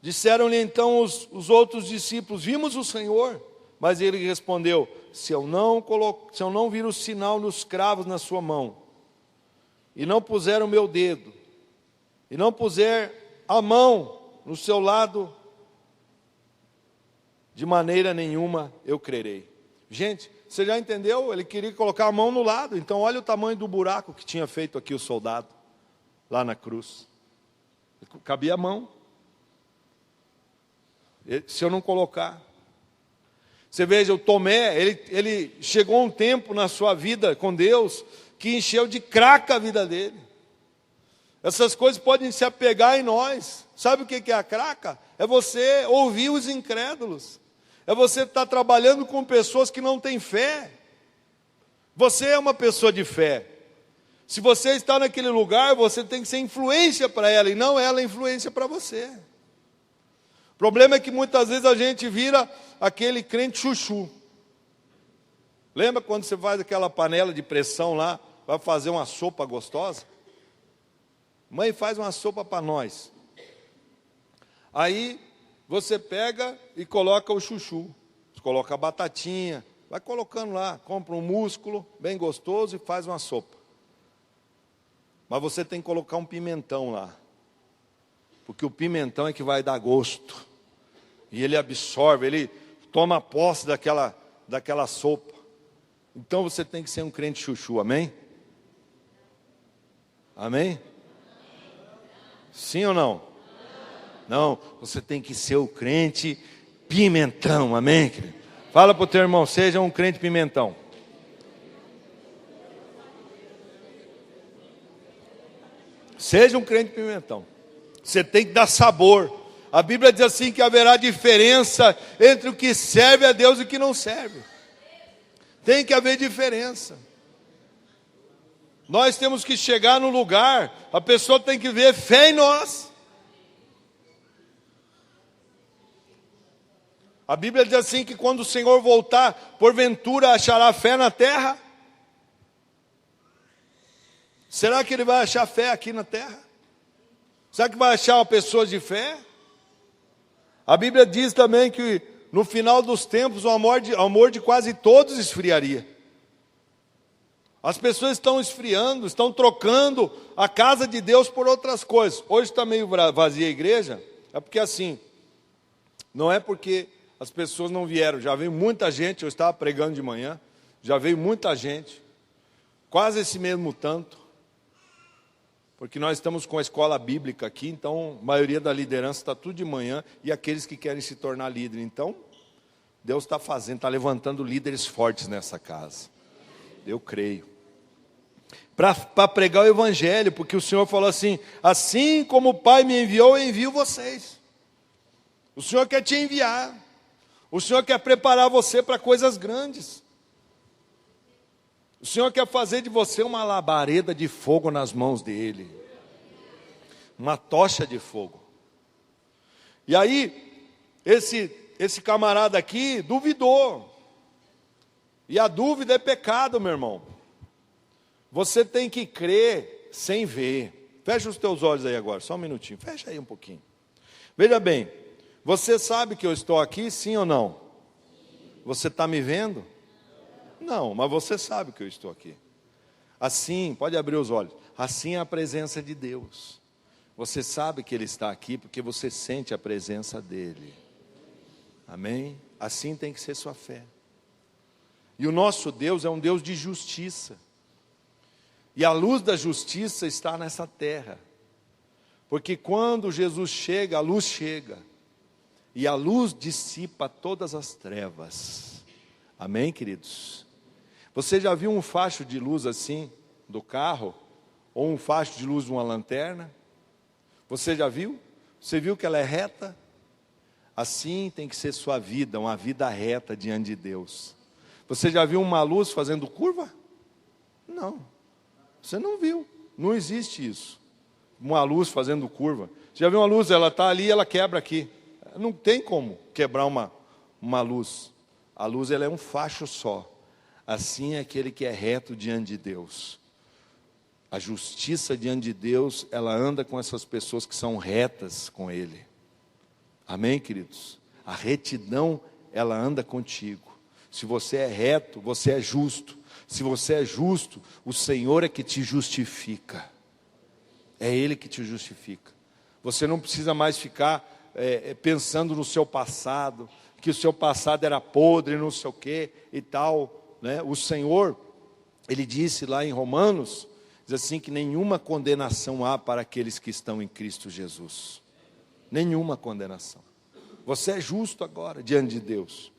Disseram-lhe então os outros discípulos, vimos o Senhor. Mas ele respondeu, se eu não vir o sinal nos cravos na sua mão, e não puser o meu dedo, e não puser a mão no seu lado, de maneira nenhuma eu crerei. Gente, você já entendeu? Ele queria colocar a mão no lado. Então olha o tamanho do buraco que tinha feito aqui o soldado, lá na cruz. Cabia a mão. Se eu não colocar. Você veja, o Tomé, ele chegou um tempo na sua vida com Deus, que encheu de craca a vida dele. Essas coisas podem se apegar em nós. Sabe o que é a craca? É você ouvir os incrédulos. É você estar trabalhando com pessoas que não têm fé. Você é uma pessoa de fé. Se você está naquele lugar, você tem que ser influência para ela, e não ela influência para você. O problema é que muitas vezes a gente vira aquele crente chuchu. Lembra quando você faz aquela panela de pressão lá, vai fazer uma sopa gostosa? Mãe, faz uma sopa para nós. Aí você pega e coloca o chuchu, você coloca a batatinha, vai colocando lá, compra um músculo bem gostoso e faz uma sopa. Mas você tem que colocar um pimentão lá, porque o pimentão é que vai dar gosto, e ele absorve, ele toma posse daquela sopa. Então você tem que ser um crente chuchu, amém? Amém? Sim ou não? Não, você tem que ser o crente pimentão, amém? Fala para o teu irmão, seja um crente pimentão. Seja um crente pimentão. Você tem que dar sabor. A Bíblia diz assim que haverá diferença entre o que serve a Deus e o que não serve. Tem que haver diferença. Nós temos que chegar no lugar, a pessoa tem que ver fé em nós. A Bíblia diz assim que quando o Senhor voltar, porventura achará fé na terra? Será que Ele vai achar fé aqui na terra? Será que vai achar pessoas de fé? A Bíblia diz também que no final dos tempos o amor de quase todos esfriaria. As pessoas estão esfriando, estão trocando a casa de Deus por outras coisas. Hoje está meio vazia a igreja, é porque assim, não é porque as pessoas não vieram, já veio muita gente, eu estava pregando de manhã, já veio muita gente, quase esse mesmo tanto, porque nós estamos com a escola bíblica aqui, então a maioria da liderança está tudo de manhã, e aqueles que querem se tornar líder. Então, Deus está fazendo, está levantando líderes fortes nessa casa. Eu creio. Para pregar o evangelho, porque o Senhor falou assim: assim como o Pai me enviou, eu envio vocês. O Senhor quer te enviar. O Senhor quer preparar você para coisas grandes. O Senhor quer fazer de você uma labareda de fogo nas mãos dEle. Uma tocha de fogo. E aí, esse camarada aqui duvidou. E a dúvida é pecado, meu irmão. Você tem que crer sem ver. Fecha os teus olhos aí agora, só um minutinho. Fecha aí um pouquinho. Veja bem, você sabe que eu estou aqui, sim ou não? Você está me vendo? Não, mas você sabe que eu estou aqui. Assim, pode abrir os olhos. Assim é a presença de Deus. Você sabe que Ele está aqui porque você sente a presença dEle. Amém? Assim tem que ser sua fé. E o nosso Deus é um Deus de justiça. E a luz da justiça está nessa terra. Porque quando Jesus chega, a luz chega. E a luz dissipa todas as trevas. Amém, queridos? Você já viu um facho de luz assim, do carro? Ou um facho de luz de uma lanterna? Você já viu? Você viu que ela é reta? Assim tem que ser sua vida, uma vida reta diante de Deus. Você já viu uma luz fazendo curva? Não. Você não viu, não existe isso. Uma luz fazendo curva. Você já viu uma luz, ela está ali, ela quebra aqui. Não tem como quebrar uma luz. A luz, ela é um facho só. Assim é aquele que é reto diante de Deus. A justiça diante de Deus, ela anda com essas pessoas que são retas com Ele. Amém, queridos? A retidão, ela anda contigo. Se você é reto, você é justo. Se você é justo, o Senhor é que te justifica. É Ele que te justifica. Você não precisa mais ficar pensando no seu passado, que o seu passado era podre, não sei o quê e tal, né? O Senhor, Ele disse lá em Romanos, diz assim que nenhuma condenação há para aqueles que estão em Cristo Jesus. Nenhuma condenação. Você é justo agora diante de Deus.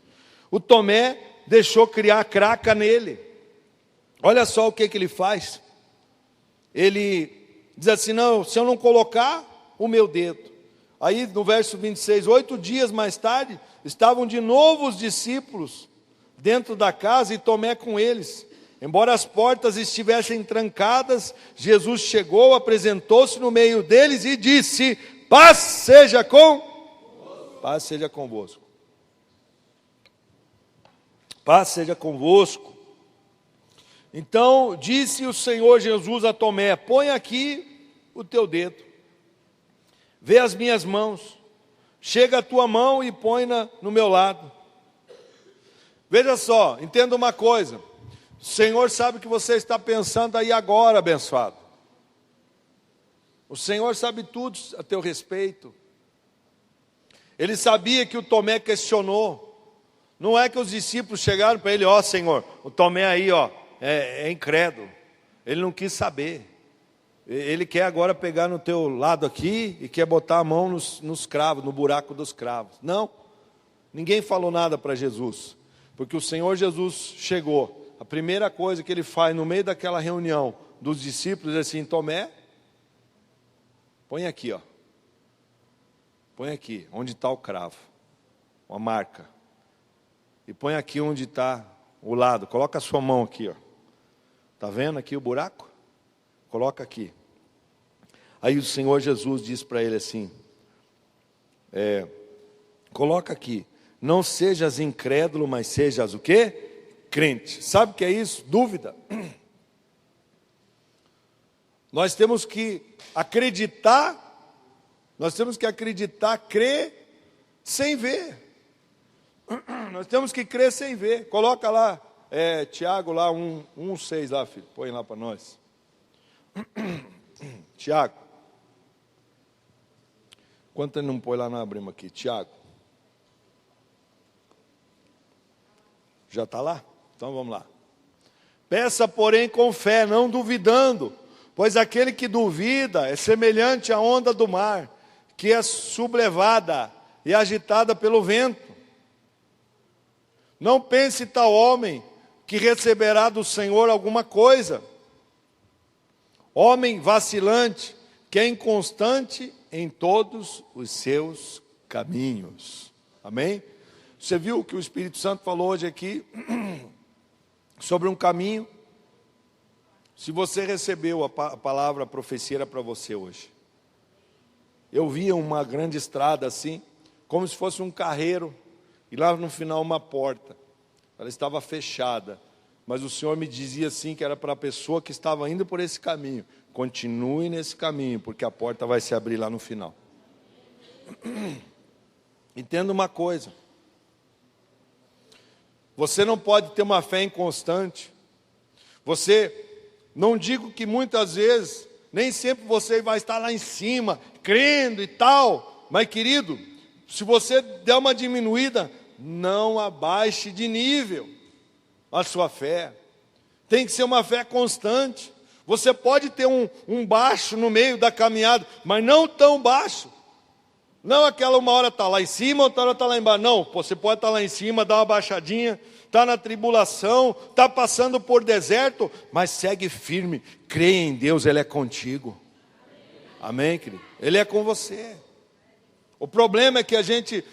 O Tomé deixou criar craca nele. Olha só o que ele faz. Ele diz assim: não, se eu não colocar o meu dedo. Aí no verso 26, 8 dias mais tarde, estavam de novo os discípulos dentro da casa e Tomé com eles. Embora as portas estivessem trancadas, Jesus chegou, apresentou-se no meio deles e disse: paz seja convosco. Paz seja convosco. Então disse o Senhor Jesus a Tomé: põe aqui o teu dedo, vê as minhas mãos, chega a tua mão e põe-na no meu lado. Veja só, entenda uma coisa, o Senhor sabe o que você está pensando aí agora, abençoado. O Senhor sabe tudo a teu respeito. Ele sabia que o Tomé questionou. Não é que os discípulos chegaram para ele: ó Senhor, o Tomé aí é incrédulo, ele não quis saber, ele quer agora pegar no teu lado aqui e quer botar a mão nos cravos, no buraco dos cravos. Não, ninguém falou nada para Jesus, porque o Senhor Jesus chegou, a primeira coisa que ele faz no meio daquela reunião dos discípulos é assim: Tomé, põe aqui, põe aqui, onde está o cravo, uma marca, e põe aqui onde está o lado, coloca a sua mão aqui, está vendo aqui o buraco? Coloca aqui. Aí o Senhor Jesus diz para ele assim, coloca aqui, não sejas incrédulo, mas sejas o quê? Crente. Sabe o que é isso? Dúvida. Nós temos que acreditar, crer, sem ver. Nós temos que crer sem ver. Coloca lá, Tiago lá, 1:6 lá, filho. Põe lá para nós. Tiago. Enquanto ele não põe lá, nós abrimos aqui. Tiago. Já está lá? Então vamos lá. Peça, porém, com fé, não duvidando, pois aquele que duvida é semelhante à onda do mar, que é sublevada e agitada pelo vento. Não pense tal homem que receberá do Senhor alguma coisa. Homem vacilante, que é inconstante em todos os seus caminhos. Amém? Você viu que o Espírito Santo falou hoje aqui sobre um caminho? Se você recebeu a palavra, a profecia era para você hoje. Eu via uma grande estrada assim, como se fosse um carreiro, e lá no final uma porta. Ela estava fechada, mas o Senhor me dizia assim, que era para a pessoa que estava indo por esse caminho. Continue nesse caminho, porque a porta vai se abrir lá no final. Entenda uma coisa. Você não pode ter uma fé inconstante. Não digo que muitas vezes, nem sempre você vai estar lá em cima, crendo e tal. Mas querido, se você der uma diminuída, não abaixe de nível a sua fé. Tem que ser uma fé constante. Você pode ter um baixo no meio da caminhada, mas não tão baixo. Não aquela uma hora está lá em cima, outra hora está lá embaixo. Não, você pode estar lá em cima, dar uma baixadinha, está na tribulação, está passando por deserto, mas segue firme, crê em Deus, Ele é contigo. Amém, querido? Ele é com você. O problema é que a gente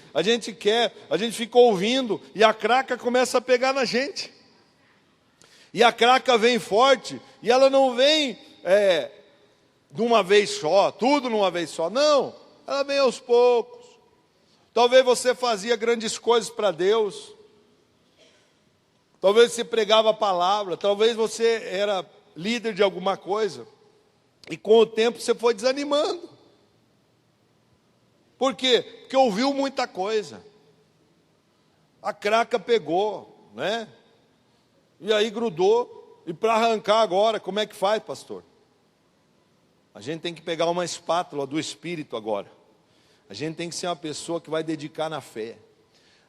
fica ouvindo, e a craca começa a pegar na gente. E a craca vem forte, e ela não vem de uma vez só, tudo numa vez só, não. Ela vem aos poucos. Talvez você fazia grandes coisas para Deus. Talvez você pregava a palavra. Talvez você era líder de alguma coisa. E com o tempo você foi desanimando. Por quê? Porque ouviu muita coisa. A craca pegou, né? E aí grudou. E para arrancar agora, como é que faz, pastor? A gente tem que pegar uma espátula do Espírito agora. A gente tem que ser uma pessoa que vai dedicar na fé.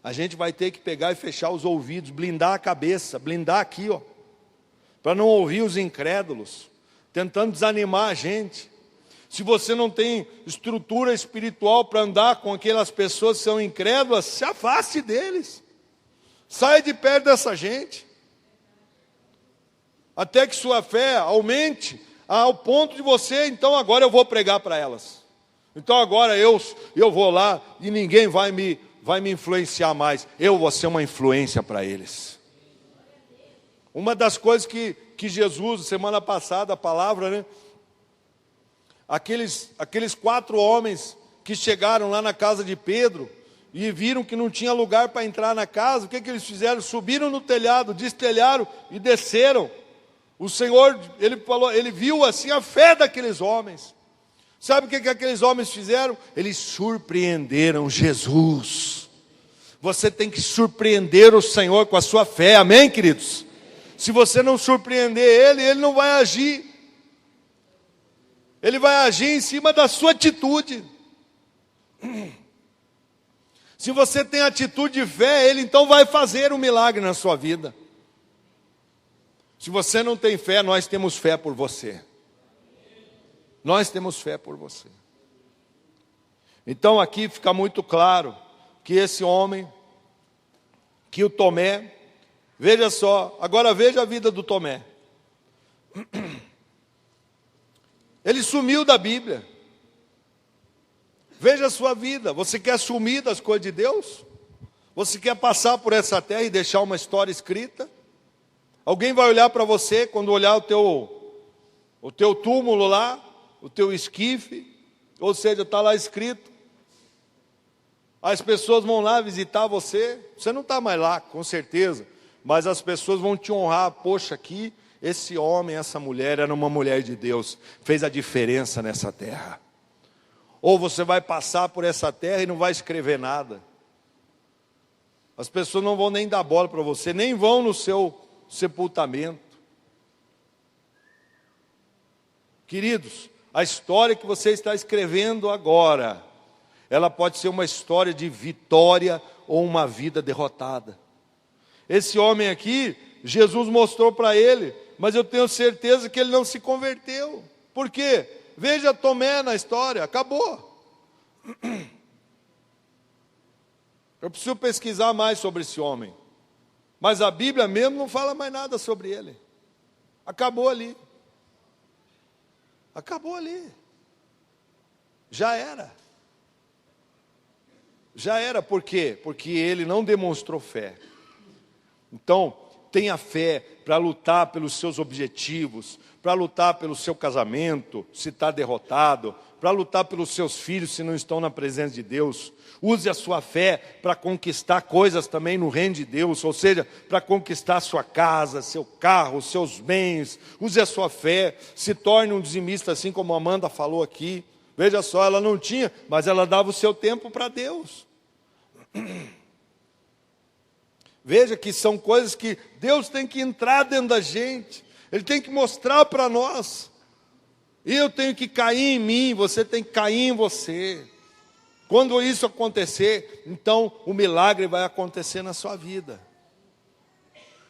A gente vai ter que pegar e fechar os ouvidos, blindar a cabeça, blindar aqui, ó, para não ouvir os incrédulos, tentando desanimar a gente. Se você não tem estrutura espiritual para andar com aquelas pessoas que são incrédulas, se afaste deles. Saia de perto dessa gente. Até que sua fé aumente ao ponto de você, então agora eu vou pregar para elas. Então agora eu vou lá e ninguém vai me influenciar mais. Eu vou ser uma influência para eles. Uma das coisas que Jesus, semana passada, a palavra, né? Aqueles 4 homens que chegaram lá na casa de Pedro e viram que não tinha lugar para entrar na casa, o que eles fizeram? Subiram no telhado, destelharam e desceram. O Senhor, ele viu assim a fé daqueles homens. Sabe o que aqueles homens fizeram? Eles surpreenderam Jesus. Você tem que surpreender o Senhor com a sua fé, amém, queridos? Se você não surpreender Ele não vai agir. Ele vai agir em cima da sua atitude. Se você tem atitude de fé, Ele então vai fazer um milagre na sua vida. Se você não tem fé, nós temos fé por você. Nós temos fé por você. Então aqui fica muito claro que esse homem, que o Tomé, veja só, agora veja a vida do Tomé. Ele sumiu da Bíblia. Veja a sua vida. Você quer sumir das coisas de Deus? Você quer passar por essa terra e deixar uma história escrita? Alguém vai olhar para você quando olhar o teu túmulo lá, o teu esquife, ou seja, está lá escrito. As pessoas vão lá visitar você. Você não está mais lá, com certeza, mas as pessoas vão te honrar. Poxa, aqui, esse homem, essa mulher, era uma mulher de Deus, fez a diferença nessa terra. Ou você vai passar por essa terra e não vai escrever nada. As pessoas não vão nem dar bola para você, nem vão no seu sepultamento. Queridos, a história que você está escrevendo agora, ela pode ser uma história de vitória ou uma vida derrotada. Esse homem aqui, Jesus mostrou para ele, mas eu tenho certeza que ele não se converteu. Por quê? Veja Tomé na história, acabou. Eu preciso pesquisar mais sobre esse homem. Mas a Bíblia mesmo não fala mais nada sobre ele. Acabou ali. Acabou ali. Já era. Já era, por quê? Porque ele não demonstrou fé. Então, tenha fé para lutar pelos seus objetivos, para lutar pelo seu casamento, se está derrotado, para lutar pelos seus filhos, se não estão na presença de Deus. Use a sua fé para conquistar coisas também no reino de Deus, ou seja, para conquistar sua casa, seu carro, seus bens. Use a sua fé, se torne um dizimista, assim como a Amanda falou aqui. Veja só, ela não tinha, mas ela dava o seu tempo para Deus. Veja que são coisas que Deus tem que entrar dentro da gente. Ele tem que mostrar para nós. Eu tenho que cair em mim, você tem que cair em você. Quando isso acontecer, então o milagre vai acontecer na sua vida.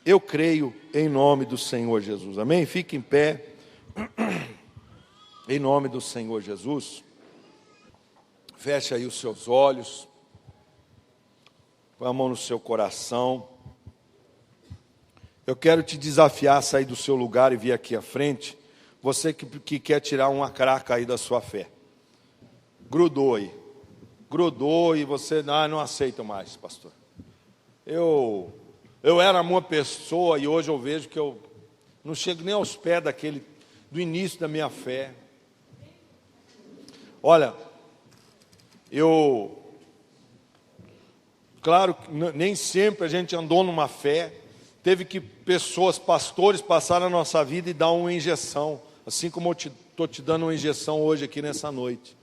Eu creio em nome do Senhor Jesus. Amém? Fique em pé. Em nome do Senhor Jesus. Feche aí os seus olhos. Põe a mão no seu coração. Eu quero te desafiar a sair do seu lugar e vir aqui à frente. Você que quer tirar uma craca aí da sua fé. Grudou aí. Grudou e você não aceita mais, pastor. Eu era uma pessoa e hoje eu vejo que eu não chego nem aos pés do início da minha fé. Olha, claro que nem sempre a gente andou numa fé. Teve que pessoas, pastores, passar na nossa vida e dar uma injeção. Assim como eu estou te dando uma injeção hoje aqui nessa noite.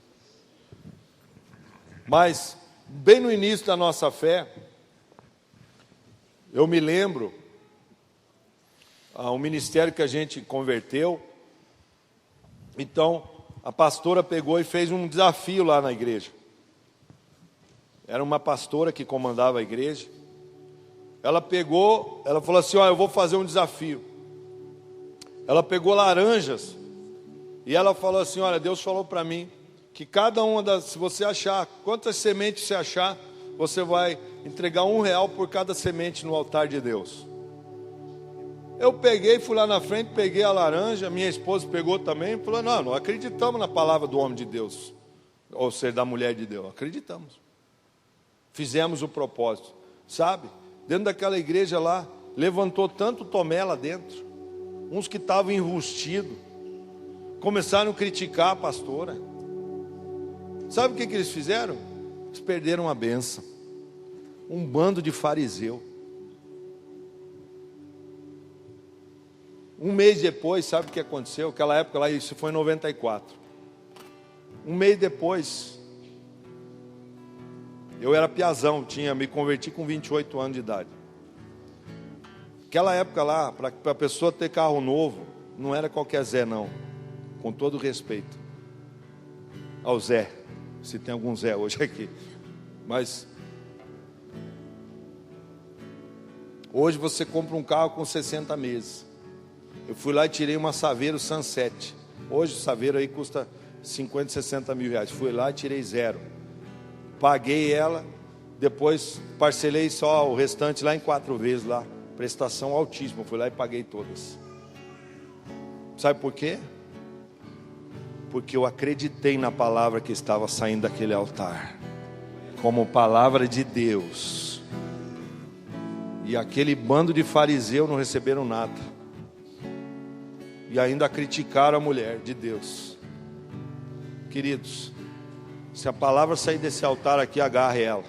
Mas, bem no início da nossa fé, eu me lembro, um ministério que a gente converteu. Então, a pastora pegou e fez um desafio lá na igreja. Era uma pastora que comandava a igreja. Ela falou assim, eu vou fazer um desafio. Ela pegou laranjas e ela falou assim, olha, Deus falou para mim que cada uma se você achar, quantas sementes você achar, você vai entregar R$1 por cada semente no altar de Deus. Eu fui lá na frente, peguei a laranja, minha esposa pegou também, falou, não acreditamos na palavra do homem de Deus, ou seja, da mulher de Deus, acreditamos. Fizemos o propósito, sabe? Dentro daquela igreja lá, levantou tanto Tomé lá dentro, uns que estavam enrustidos, começaram a criticar a pastora. Sabe o que eles fizeram? Eles perderam a bênção. Um bando de fariseu. Um mês depois, sabe o que aconteceu? Aquela época lá, isso foi em 94. Um mês depois, eu era piazão, me converti com 28 anos de idade. Aquela época lá, para a pessoa ter carro novo, não era qualquer Zé não, com todo respeito ao Zé, se tem algum Zé hoje aqui, mas hoje você compra um carro com 60 meses. Eu fui lá e tirei uma Saveiro Sunset. Hoje o Saveiro aí custa 50, 60 mil reais. Fui lá e tirei 0. Paguei ela, depois parcelei só o restante lá em 4 vezes lá. Prestação altíssima, fui lá e paguei todas. Sabe por quê? Porque eu acreditei na palavra que estava saindo daquele altar, como palavra de Deus. E aquele bando de fariseu não receberam nada. E ainda criticaram a mulher de Deus. Queridos, se a palavra sair desse altar aqui, agarre ela.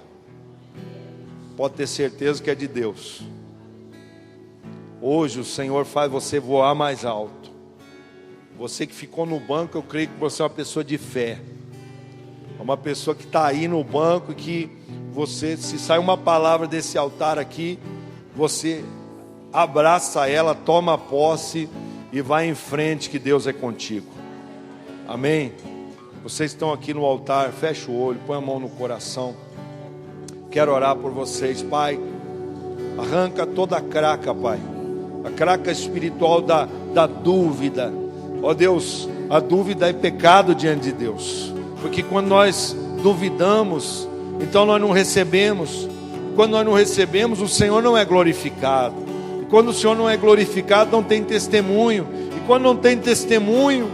Pode ter certeza que é de Deus. Hoje o Senhor faz você voar mais alto. Você que ficou no banco, eu creio que você é uma pessoa de fé. É uma pessoa que está aí no banco e que você, se sai uma palavra desse altar aqui, você abraça ela, toma posse e vai em frente, que Deus é contigo. Amém? Vocês estão aqui no altar, fecha o olho, põe a mão no coração. Quero orar por vocês, Pai. Arranca toda a craca, Pai, a craca espiritual da dúvida. Ó Deus, a dúvida é pecado diante de Deus, porque quando nós duvidamos, então nós não recebemos. Quando nós não recebemos, o Senhor não é glorificado. E quando o Senhor não é glorificado, não tem testemunho. E quando não tem testemunho,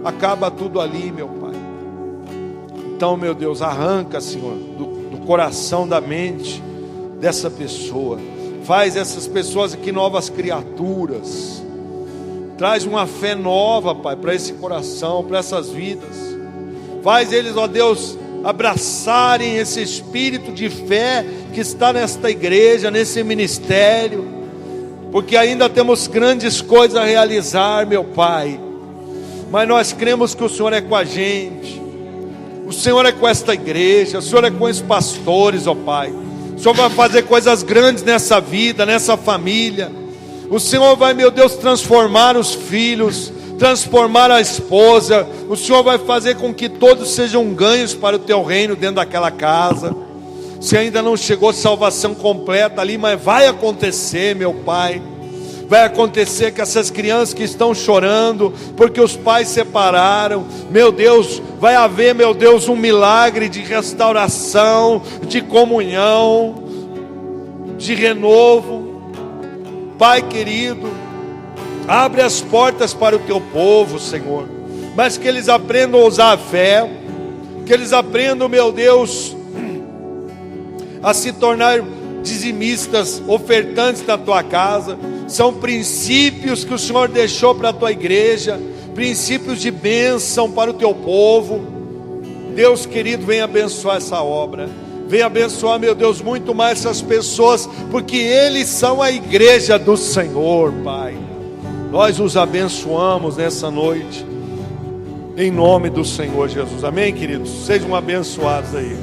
acaba tudo ali, meu Pai. Então, meu Deus, arranca, Senhor, do coração, da mente dessa pessoa. Faz essas pessoas aqui novas criaturas. Traz uma fé nova, Pai, para esse coração, para essas vidas. Faz eles, ó Deus, abraçarem esse espírito de fé que está nesta igreja, nesse ministério, porque ainda temos grandes coisas a realizar, meu Pai. Mas nós cremos que o Senhor é com a gente, o Senhor é com esta igreja, o Senhor é com os pastores, ó Pai. O Senhor vai fazer coisas grandes nessa vida, nessa família. O Senhor vai, meu Deus, transformar os filhos, transformar a esposa. O Senhor vai fazer com que todos sejam ganhos para o teu reino dentro daquela casa. Se ainda não chegou salvação completa ali, mas vai acontecer, meu Pai. Vai acontecer que essas crianças que estão chorando porque os pais separaram, meu Deus, vai haver, meu Deus, um milagre de restauração, de comunhão, de renovo. Pai querido, abre as portas para o teu povo, Senhor, mas que eles aprendam a usar a fé, que eles aprendam, meu Deus, a se tornar dizimistas, ofertantes da tua casa. São princípios que o Senhor deixou para a tua igreja, princípios de bênção para o teu povo. Deus querido, vem abençoar essa obra, vem abençoar, meu Deus, muito mais essas pessoas, porque eles são a igreja do Senhor, Pai. Nós os abençoamos nessa noite, em nome do Senhor Jesus. Amém, queridos? Sejam abençoados aí.